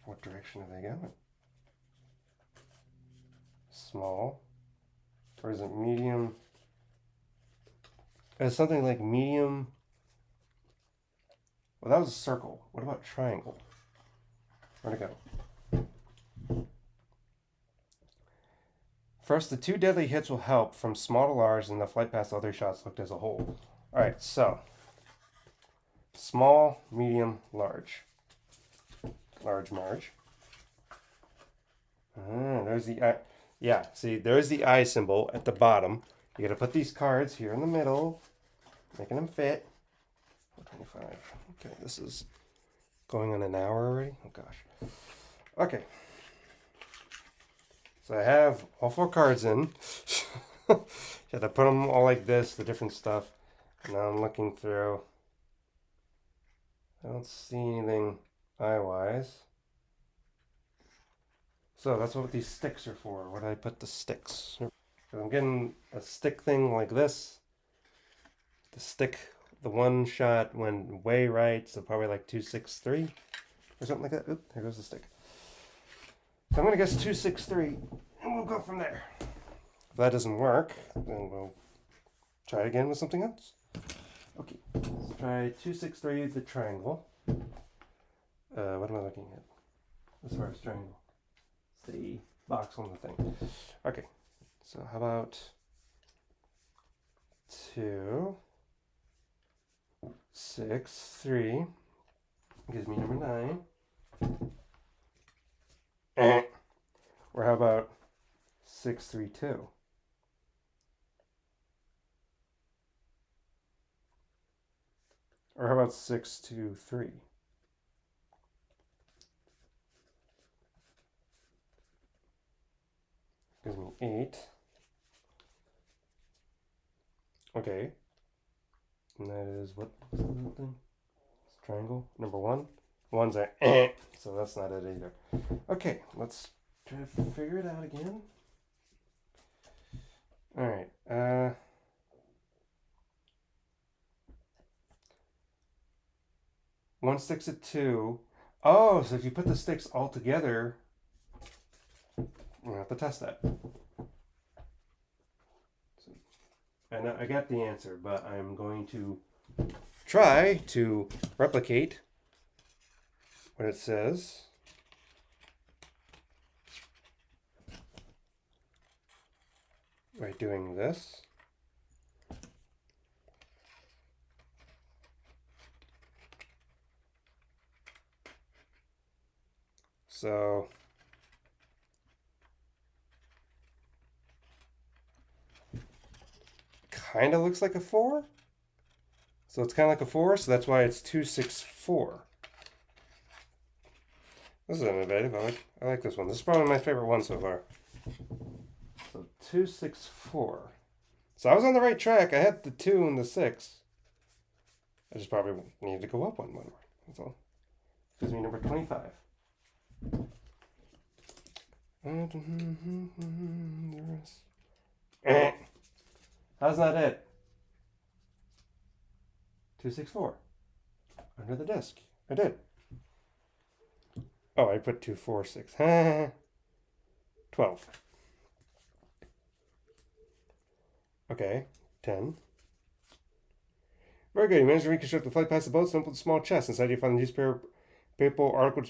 What direction are they going? Small, or is it medium? It's something like medium. Well, that was a circle. What about triangle? Where'd it go? First, the 2 deadly hits will help from small to large, and the flight past other shots looked as a whole. Alright, so small, medium, large. Large Marge. There's the eye. Yeah, see, there's the eye symbol at the bottom. You gotta put these cards here in the middle, making them fit. 425. Okay, this is Going on an hour already? Oh gosh. Okay. So I have all 4 cards in. You have to put them all like this, the different stuff. And now I'm looking through. I don't see anything eye-wise. So that's what these sticks are for. Where did I put the sticks? I'm getting a stick thing like this. The stick, the one shot went way right, so probably like 263 or something like that. Oop, there goes the stick. So I'm gonna guess 263, and we'll go from there. If that doesn't work, then we'll try it again with something else. Okay, let's try 263, the triangle. What am I looking at as far as triangle? It's the box on the thing. Okay, so how about 2, 6, 3 gives me number 9. Or how about 6, 3, 2? Or how about 6, 2, 3? Gives me 8. Okay. And that is what was the little thing? It's triangle. Number 1. One's a so that's not it either. Okay, let's try to figure it out again. Alright, 1 sticks at 2. Oh, so if you put the sticks all together, we'll have to test that. So, and I got the answer, but I'm going to try to replicate what it says. By doing this. So kind of looks like a 4. So it's kind of like a 4, so that's why it's 264. This is innovative. I like this one. This is probably my favorite one so far. So 264. So I was on the right track. I had the 2 and the 6. I just probably needed to go up one more. That's all. Gives me number 25. How's that it? 264. Under the desk. I did. Oh, I put 246. 12. Okay, 10. Very good. You managed to reconstruct the flight past the boat, and open the small chest. Inside you find the newspaper article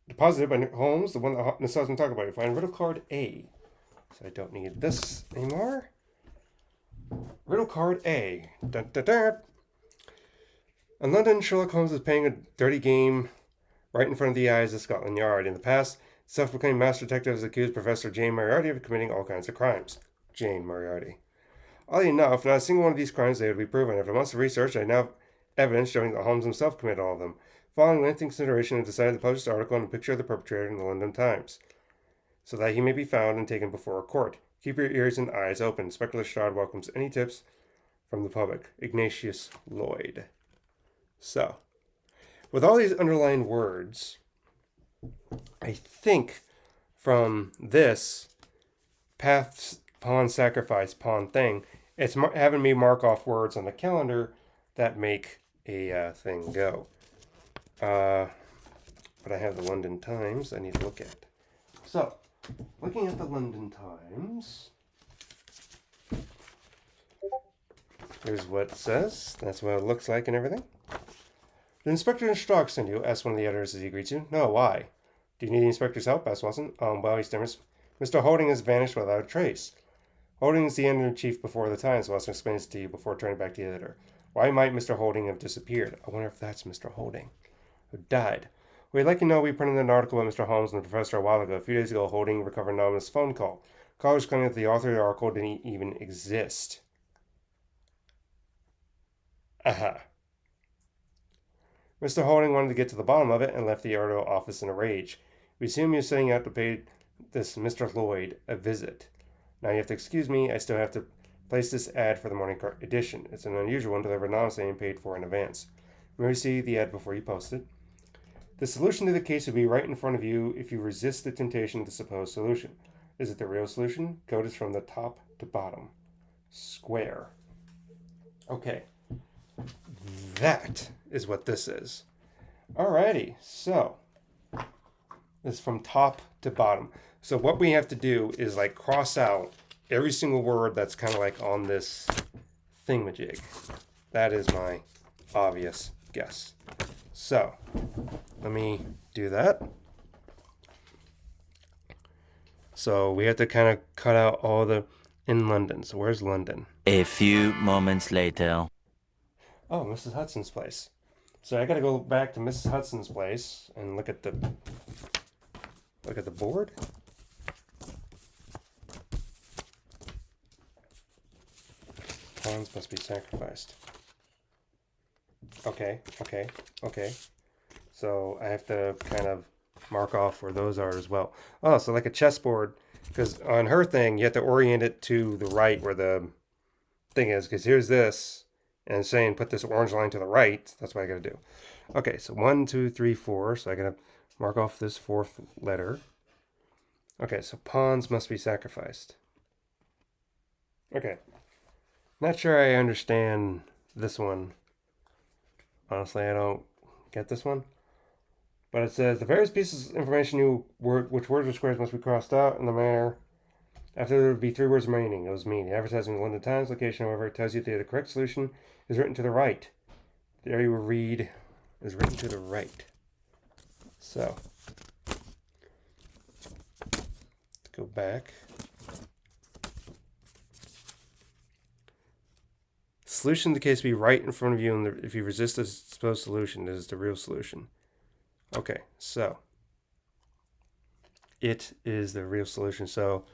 deposited by Holmes, the one that Nassau's been talking about. You find riddle card A. So I don't need this anymore. Riddle card A. Dun, dun, dun. In London, Sherlock Holmes is playing a dirty game right in front of the eyes of Scotland Yard. In the past, self-proclaimed master detective has accused Professor Jane Moriarty of committing all kinds of crimes. Jane Moriarty. Oddly enough, not a single one of these crimes they would be proven. After months of research, I now have evidence showing that Holmes himself committed all of them. Following lengthy consideration, I decided to publish the article and a picture of the perpetrator in the London Times, so that he may be found and taken before a court. Keep your ears and eyes open. Inspector Lestrade welcomes any tips from the public. Ignatius Lloyd. So, with all these underlined words, I think from this path, pawn, sacrifice, pawn thing, it's having me mark off words on the calendar that make a thing go. But I have the London Times I need to look at. So, looking at the London Times, here's what it says. That's what it looks like and everything. The inspector instructs send you, asked one of the editors as he agreed to. No, why? Do you need the inspector's help? Asked Watson. Well, he stammers. Mr. Holding has vanished without a trace. Holding is the editor-in-chief before the Times. Watson explains to you before turning back to the editor. Why might Mr. Holding have disappeared? I wonder if that's Mr. Holding, who died. We'd like you to know we printed an article about Mr. Holmes and the professor a while ago. A few days ago, Holding recovered an anonymous phone call. Callers claiming that the author of the article didn't even exist. Aha. Mr. Holding wanted to get to the bottom of it and left the RO office in a rage. We assume you're setting out to pay this Mr. Lloyd a visit. Now you have to excuse me, I still have to place this ad for the morning edition. It's an unusual one delivered anonymously and paid for in advance. Maybe see the ad before you post it. The solution to the case will be right in front of you if you resist the temptation of the supposed solution. Is it the real solution? Code is from the top to bottom. Square. Okay. That is what this is. Alrighty, so it's from top to bottom. So what we have to do is like cross out every single word that's kind of like on this thingamajig. That is my obvious guess. So let me do that. So we have to kind of cut out all the in London. So where's London? A few moments later. Oh, Mrs. Hudson's place. So I gotta go back to Mrs. Hudson's place and look at the board. Pawns must be sacrificed. Okay. So I have to kind of mark off where those are as well. Oh, so like a chessboard, because on her thing you have to orient it to the right where the thing is. Because here's this, and it's saying put this orange line to the right. That's what I got to do. Okay, so 1, 2, 3, 4. So I got to mark off this fourth letter. Okay, so pawns must be sacrificed. Okay. Not sure I understand this one. Honestly, I don't get this one. But it says the various pieces of information which words or squares must be crossed out in the manner after there would be 3 words remaining. It was me. The advertising in London Times location, however, tells you that the correct solution is written to the right. There you will read is written to the right. So let's go back. Solution to the case will be right in front of you, and if you resist the supposed solution, this is the real solution. Okay, so it is the real solution. So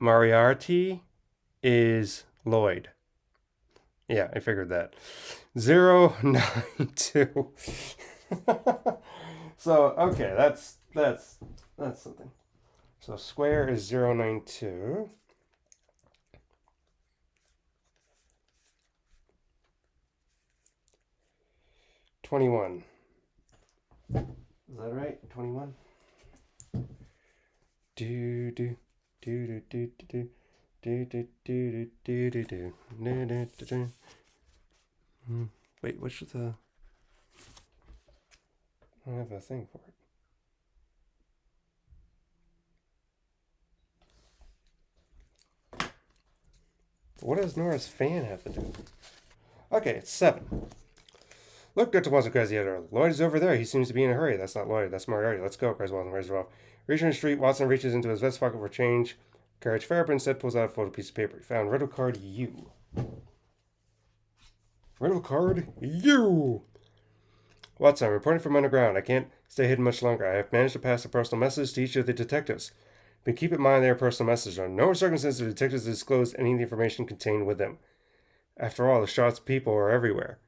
Moriarty is Lloyd. Yeah, I figured that. 092. So okay, that's something. So square is 092. $21. Is that right? 21? Do do do do do do do do do do do do do. Wait, what's the? I don't have a thing for it. What does Nora's fan have to do? Okay, it's 7. Look, Dr. Watson cries the other. Lloyd is over there. He seems to be in a hurry. That's not Lloyd. That's Moriarty. Let's go, cries Watson. Raise her off. Reaching the street, Watson reaches into his vest pocket for change. Carriage fare, but instead pulls out a photo piece of paper. He found rental card U. Rental card U. Watson, I'm reporting from underground. I can't stay hidden much longer. I have managed to pass a personal message to each of the detectives. But keep in mind they are personal messages. Under no circumstances do the detectives disclose any of the information contained with them. After all, the shots of people are everywhere.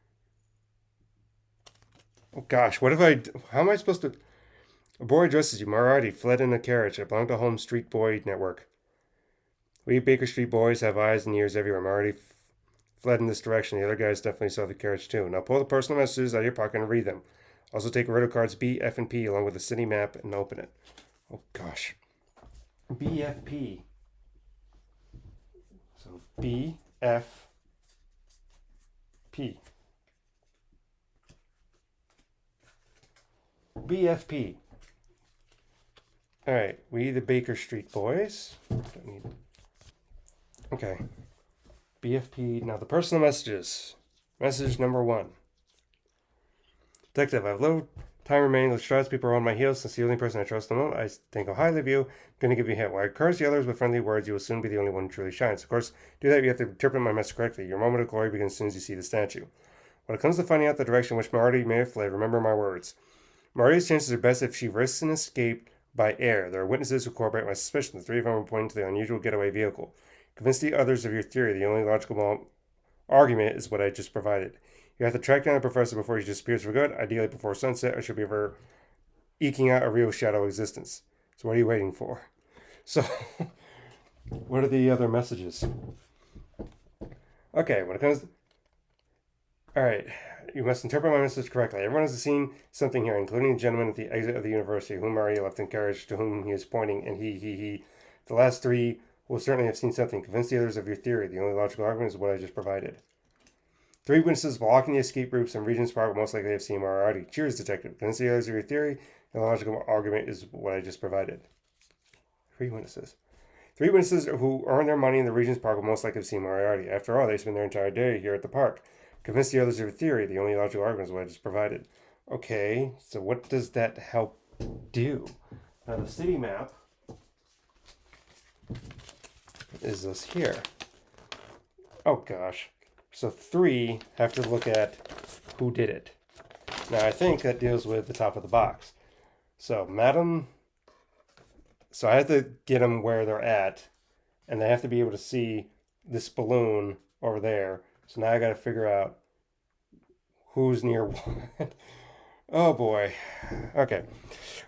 Oh gosh, what have I... How am I supposed to... A boy addresses you. Moriarty fled in a carriage. It belonged to Holmes Street Boy Network. We Baker Street boys have eyes and ears everywhere. Moriarty fled in this direction. The other guys definitely saw the carriage too. Now pull the personal messages out of your pocket and read them. Also take rental cards B, F, and P along with the city map and open it. Oh gosh. BFP. So BFP. BFP. Alright, we the Baker Street boys. Don't need... Okay. BFP. Now the personal messages. Message number 1. Detective, I have low time remaining. The Strauss people are on my heels. Since the only person I trust the most, I think highly of you. I'm going to give you a hint. While I encourage the others with friendly words, you will soon be the only one who truly shines. Of course, to do that, you have to interpret my message correctly. Your moment of glory begins as soon as you see the statue. When it comes to finding out the direction in which Moriarty may have fled, remember my words. Moriarty's chances are best if she risks an escape by air. There are witnesses who corroborate my suspicion. The 3 of them are pointing to the unusual getaway vehicle. Convince the others of your theory. The only logical argument is what I just provided. You have to track down the professor before he disappears for good, ideally before sunset, or she'll be ever eking out a real shadow existence. So what are you waiting for? So, what are the other messages? Okay, when it comes... All right, you must interpret my message correctly. Everyone has seen something here, including the gentleman at the exit of the university, whom Marie left in carriage, to whom he is pointing, and he. The last three will certainly have seen something. Convince the others of your theory. The only logical argument is what I just provided. 3 witnesses blocking the escape routes and Regent's Park will most likely have seen Moriarty. Cheers, detective. Convince the others of your theory. The logical argument is what I just provided. 3 witnesses. 3 witnesses who earn their money in the Regent's Park will most likely have seen Moriarty. After all, they spend their entire day here at the park. Convince the others of your theory. The only logical argument is what I just provided. Okay, so what does that help do? Now the city map is this here. Oh gosh. So 3 have to look at who did it. Now I think that deals with the top of the box. So Madam... So I have to get them where they're at, and they have to be able to see this balloon over there. So now I got to figure out who's near what. Oh boy. Okay.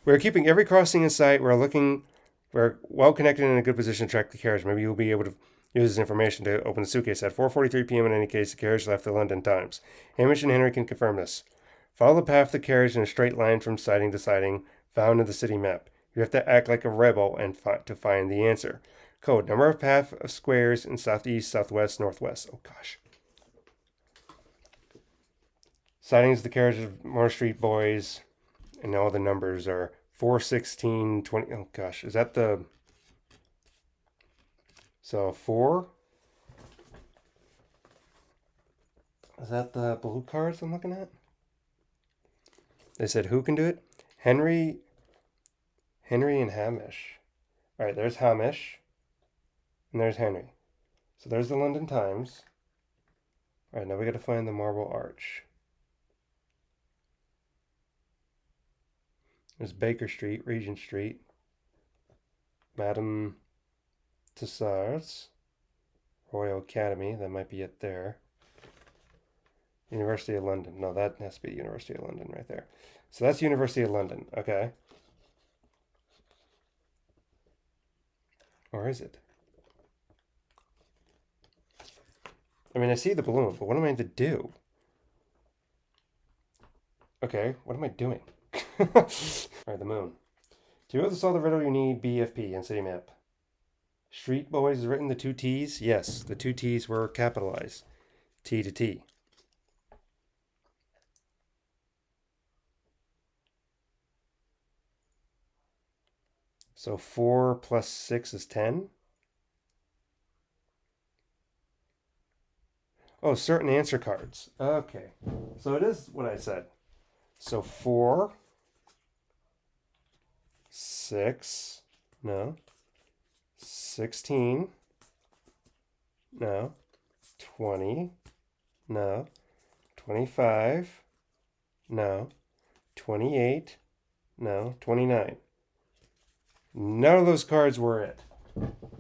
We're keeping every crossing in sight. We're well connected and in a good position to track the carriage. Maybe you'll be able to use this information to open the suitcase at 4:43 p.m. In any case, the carriage left the London Times. Hamish and Henry can confirm this. Follow the path of the carriage in a straight line from siding to siding, found in the city map. You have to act like a rebel and to find the answer. Code: number of path of squares in southeast, southwest, northwest. Oh gosh. Sightings of the carriage of Moore Street Boys, and all the numbers are 4, 16, 20. Oh gosh, is that the... So 4? Is that the blue cards I'm looking at? They said who can do it? Henry and Hamish. All right, there's Hamish, and there's Henry. So there's the London Times. All right, now we got to find the Marble Arch. There's Baker Street, Regent Street, Madame Tussauds, Royal Academy. That might be it there. University of London. No, that has to be University of London right there. So that's University of London. Okay. Or is it? I mean, I see the balloon, but what am I to do? Okay, what am I doing? Alright, the moon. To be able to solve the riddle, you need BFP and city map. Street Boys is written the 2 T's? Yes, the 2 T's were capitalized. T to T. So 4 plus 6 is 10. Oh, certain answer cards. Okay. So it is what I said. So 4, 6, no. 16, no. 20, no. 25, no. 28, no. 29. None of those cards were it.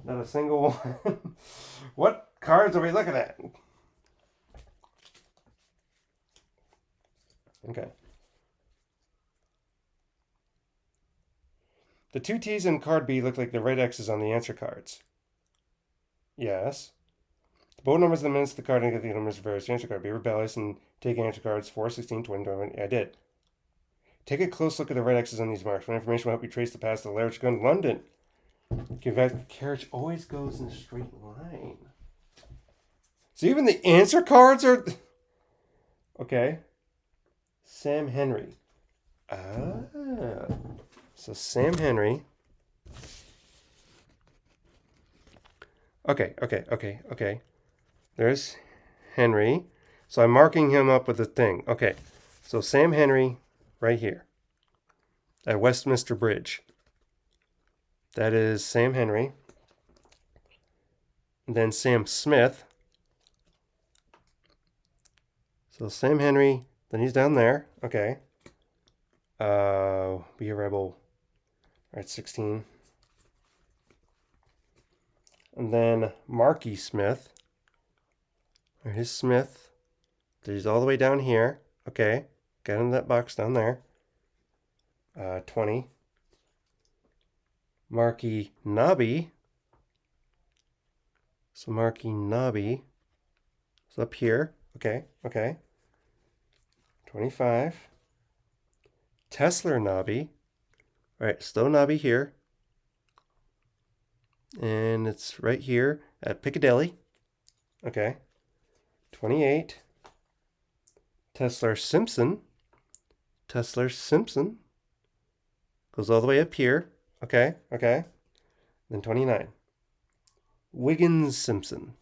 Not a single one. What cards are we looking at? Okay. The 2 T's in card B look like the red X's on the answer cards. Yes. The bold numbers of the minutes of the card indicate the numbers of various answer cards. Be rebellious and take answer cards 4, 16, 20, 21. I did. Take a close look at the red X's on these marks. More information will help you trace the path to the Large Gun, London. In fact, the carriage always goes in a straight line. So even the answer cards are... Okay. Sam Henry. Ah. So Sam Henry. Okay. There's Henry. So I'm marking him up with a thing. Okay. So Sam Henry right here at Westminster Bridge. That is Sam Henry. And then Sam Smith. So Sam Henry, then he's down there. Okay. Be a rebel. All right, 16. And then Marky Smith. There's Smith. He's all the way down here. Okay. Get in that box down there. 20. Marky Nobby. So Marky Nobby is up here. Okay. Okay. 25. Tesla Nobby. All right. Still Nobby here. And it's right here at Piccadilly. Okay. 28. Tesla Simpson. Tesla Simpson goes all the way up here. Okay, okay. Then 29. Wiggins Simpson.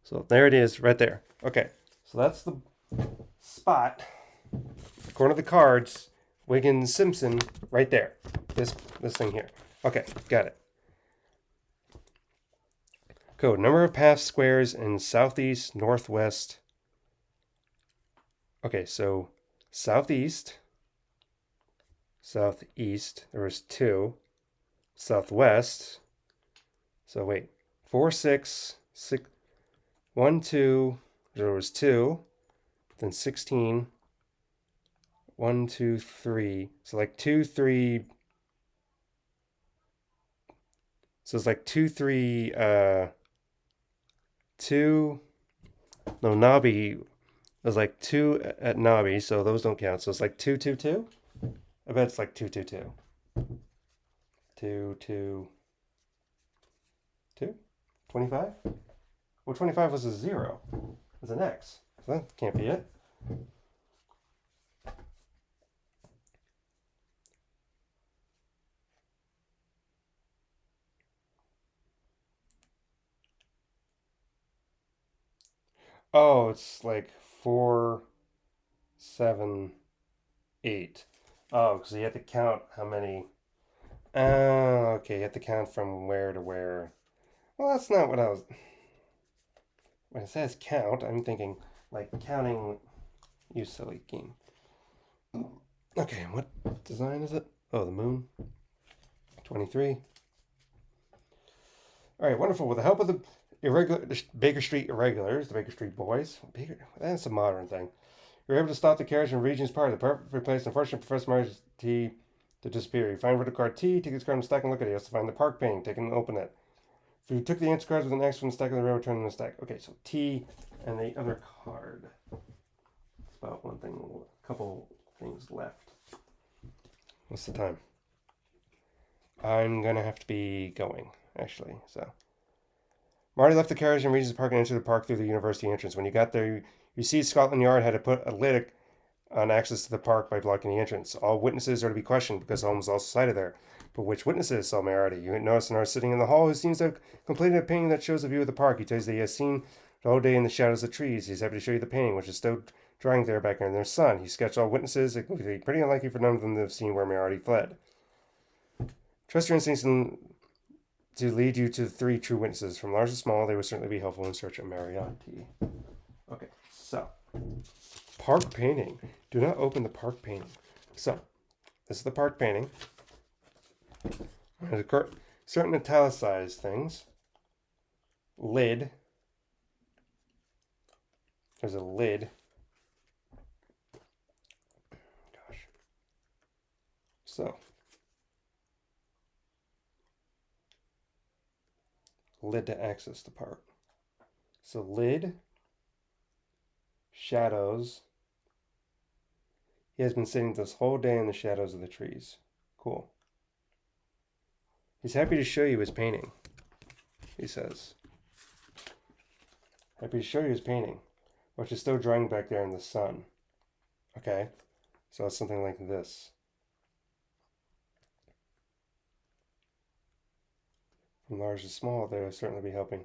So there it is right there. Okay, so that's the spot. According to the cards, Wiggins Simpson right there. This thing here. Okay, got it. Code number of path squares in southeast, northwest. Okay, so southeast, there was 2. Southwest, so wait, 4, 6, 6, 1, 2, there was 2, then 16, 1, 2, 3, so like 2, 3, so it's like 2, 3, 2, no, Nobby, it was like 2 at Nobby, so those don't count, so it's like 2, 2, 2, I bet it's like 2, 2, 2, 2, 2, 2, 25? Well, 25 was a 0. It was an X. So that can't be it. Oh, it's like 4, 7, 8. Oh, because you have to count how many. Oh, okay. You have to count from where to where. Well, that's not what I was. When it says count, I'm thinking like counting. You silly game. Okay, what design is it? Oh, the moon. 23. All right, wonderful. With the help of the Baker Street Irregulars, the Baker Street Boys, that's a modern thing. You're able to stop the carriage in Regent's Park. The perfect place, unfortunately, Professor Myers T to disappear. You find vertical card T, take this card and stack and look at it. You have to find the park painting, take it and open it. If you took the answer cards with an X from the stack of the railroad, turn in the stack. Okay, so T and the other card. It's about one thing, a couple things left. What's the time? I'm gonna have to be going, actually, so. Marty left the carriage in Regent's Park and entered the park through the university entrance. When you got there, you see Scotland Yard had to put a lid on access to the park by blocking the entrance. All witnesses are to be questioned because Holmes also cited there. But which witnesses? Saw Moriarty. You notice an artist sitting in the hall who seems to have completed a painting that shows a view of the park. He tells you that he has seen the whole day in the shadows of the trees. He's happy to show you the painting, which is still drying there back in their sun. He sketched all witnesses. It would be pretty unlikely for none of them to have seen where Moriarty fled. Trust your instincts to lead you to the 3 true witnesses. From large to small, they would certainly be helpful in search of Moriarty. Okay, so park painting. Do not open the park painting. So, this is the park painting. There's certain italicized things. Lid. There's a lid. Gosh. So, lid to access the park. So, lid. Shadows. He has been sitting this whole day in the shadows of the trees. Cool. He's happy to show you his painting, he says. Happy to show you his painting, which is still drying back there in the sun. Okay, so it's something like this. From large to small, they will certainly be helping.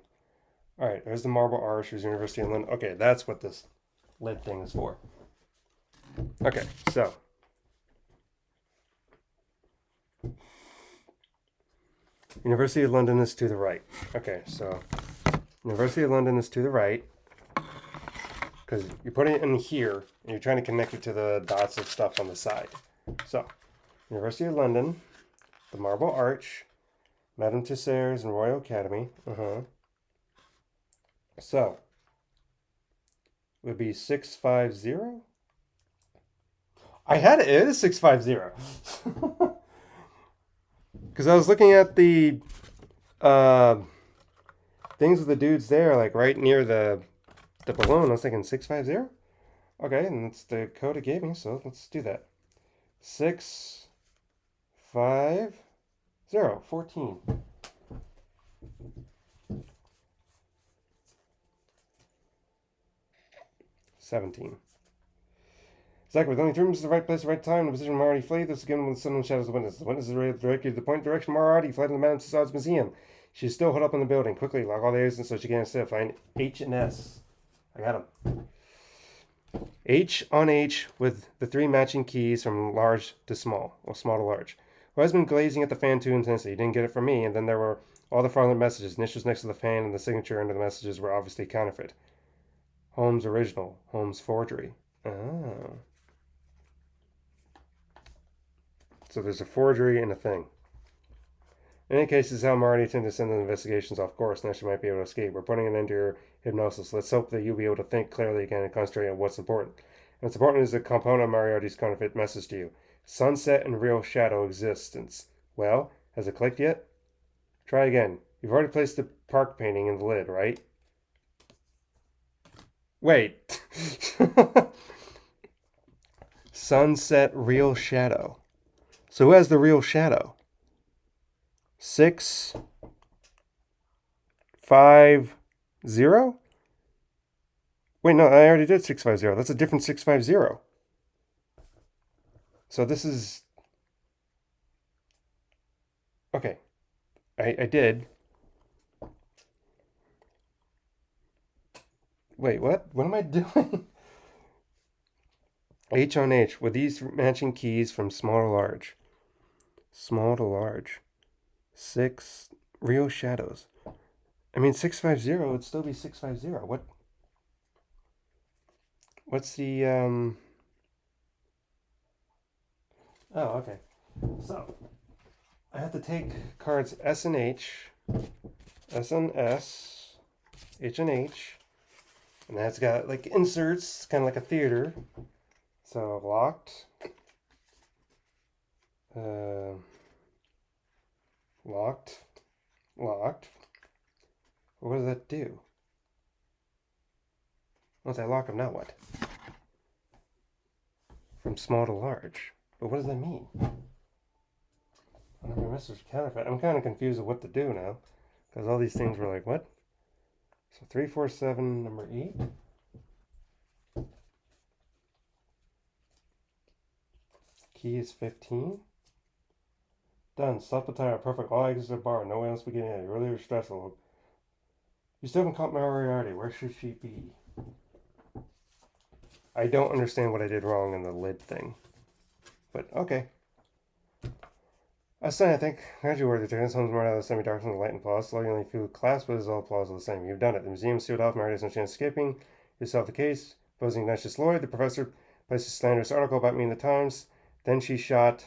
All right, there's the Marble Arch, there's University of London. Okay, that's what this lid thing is for. Okay, so. University of London is to the right. Okay, so University of London is to the right because you're putting it in here and you're trying to connect it to the dots of stuff on the side. So, University of London, the Marble Arch, Madame Tussauds and Royal Academy. So, would be 650. I had it. It is 650. Because I was looking at the uh, things with the dudes there, like right near the balloon. I was thinking 650. Okay, and that's the code it gave me. So let's do that. 650 14. $17. Exactly. With only 3 minutes to the right place, the right time, the position of Moriarty fled. This again when the sun shadows the witness. The witness is directed to the point direction of Moriarty fled in the Madame Tussauds Museum. She is still held up in the building. Quickly lock all the exits so she can't sit. Find H and S. I got them. H on H with the 3 matching keys from large to small, or small to large. Her husband gazing at the fan too intensely. He didn't get it from me, and then there were all the fraudulent messages. Initials next to the fan and the signature under the messages were obviously counterfeit. Holmes original. Holmes forgery. Oh. So there's a forgery and a thing. In any case, this is how Marty tended to send the investigations off course. Now she might be able to escape. We're putting an end to your hypnosis. Let's hope that you'll be able to think clearly again and concentrate on what's important. And what's important is the component of Moriarty's counterfeit message to you. Sunset and real shadow existence. Well, has it clicked yet? Try again. You've already placed the park painting in the lid, right? Wait. Sunset, real shadow. So who has the real shadow? 650. Wait, no, I already did 650. That's a different 650. So this is okay. I did. Wait, what? What am I doing? H on H with these matching keys from small to large. Small to large. 6 real shadows. I mean 650 would still be 650. What's the Oh, okay. So I have to take cards S and H, S and S, H and H, and that's got like inserts, kind of like a theater. So locked, locked, locked. What does that do? Once I lock them, now what? From small to large. But what does that mean? Number message counterfeit. I'm kind of confused with what to do now. Because all these things were like, what? So 347, number 8. Key is 15. Done. Stop the timer. Perfect. All exits are barred. No one else beginning in. You're really stressful. You still haven't caught Moriarty. Where should she be? I don't understand what I did wrong in the lid thing. But okay. I think. Glad you were the Holmes more out of the semi-dark from the light and applause. Slowly only few class, but it's all applause all the same. You've done it. The museum sealed off. Mary has no chance of escaping. You solved the case. Posing Ignatius Lloyd, the professor placed a slanderous article about me in the Times. Then she shot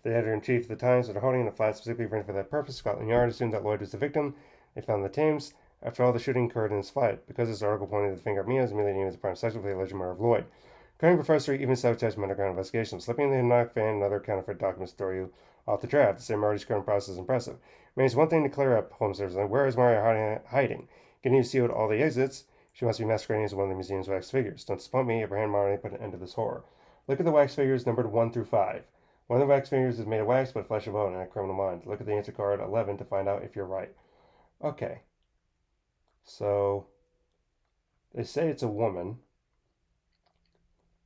the editor-in-chief of the Times with a holding in a flat specifically written for that purpose. Scotland Yard assumed that Lloyd was the victim. They found the Thames. After all, the shooting occurred in his flight. Because this article pointed the finger at me, I was immediately named as the prime suspect for the alleged murder of Lloyd. Current professor even sabotaged my underground investigation. Slipping in the hypnotic fan and other counterfeit documents to throw you off the draft. The same Marty's current process is impressive. It means one thing to clear up, Holmes says. Where is Maria hiding? Getting you sealed all the exits. She must be masquerading as one of the museum's wax figures. Don't disappoint me. Abraham Marty put an end to this horror. Look at the wax figures numbered 1 through 5. One of the wax figures is made of wax, but flesh and bone, and a criminal mind. Look at the answer card 11 to find out if you're right. Okay. So, they say it's a woman.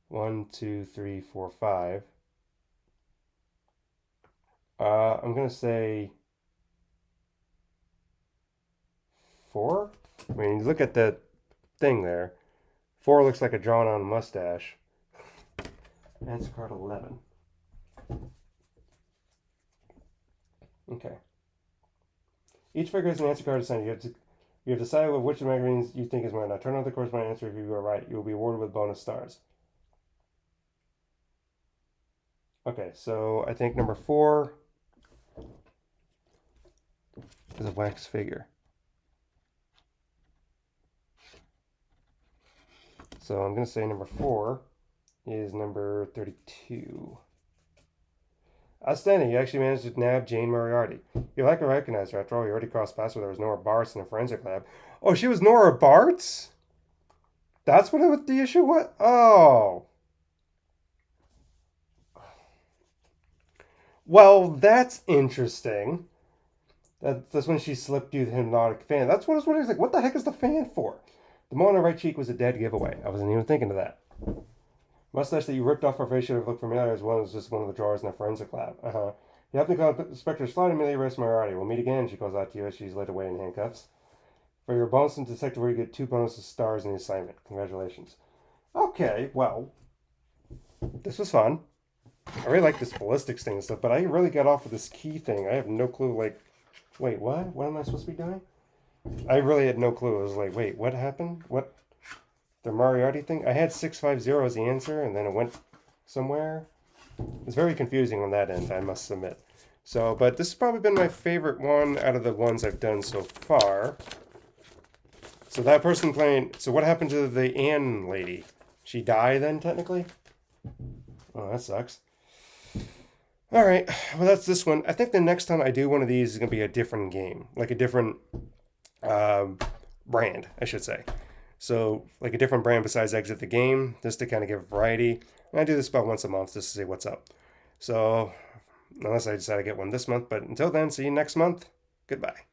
1, 2, 3, 4, 5. I'm going to say 4. I mean, look at the thing there. 4 looks like a drawn-on mustache. Answer card 11. Okay. Each figure has an answer card assigned. You have decided which of the magazines you think is mine. Now turn out the corresponding answer if you are right. You will be awarded with bonus stars. Okay, so I think number 4 is a wax figure. So I'm going to say number 4 is number 32. Outstanding. You actually managed to nab Jane Moriarty. You like to recognize her. After all, you already crossed paths with her as Nora Bartz in a forensic lab. Oh, she was Nora Bartz? That's what the issue was? Oh. Well, that's interesting. That's when she slipped you the hypnotic fan. That's what I was wondering. Like, what the heck is the fan for? The mole on her right cheek was a dead giveaway. I wasn't even thinking of that. Mustache that you ripped off her face should have looked familiar as well as just one of the drawers in the forensic lab. You have to call Inspector Slide and immediately arrest Moriarty. We'll meet again, she calls out to you as she's led away in handcuffs. For your bonus and detective where you get 2 bonus stars in the assignment. Congratulations. Okay, well, this was fun. I really like this ballistics thing and stuff, but I really got off with this key thing. I have no clue, like, wait, what? What am I supposed to be doing? I really had no clue. I was like, wait, what happened? What? The Moriarty thing? I had 650 as the answer, and then it went somewhere. It's very confusing on that end, I must admit. So, but this has probably been my favorite one out of the ones I've done so far. So that person playing... So what happened to the Anne lady? She died then, technically? Oh, that sucks. Alright, well that's this one. I think the next time I do one of these is going to be a different game. Like a different brand, I should say. So, like a different brand besides Exit the Game, just to kind of give variety. And I do this about once a month just to see what's up. So, unless I decide to get one this month. But until then, see you next month. Goodbye.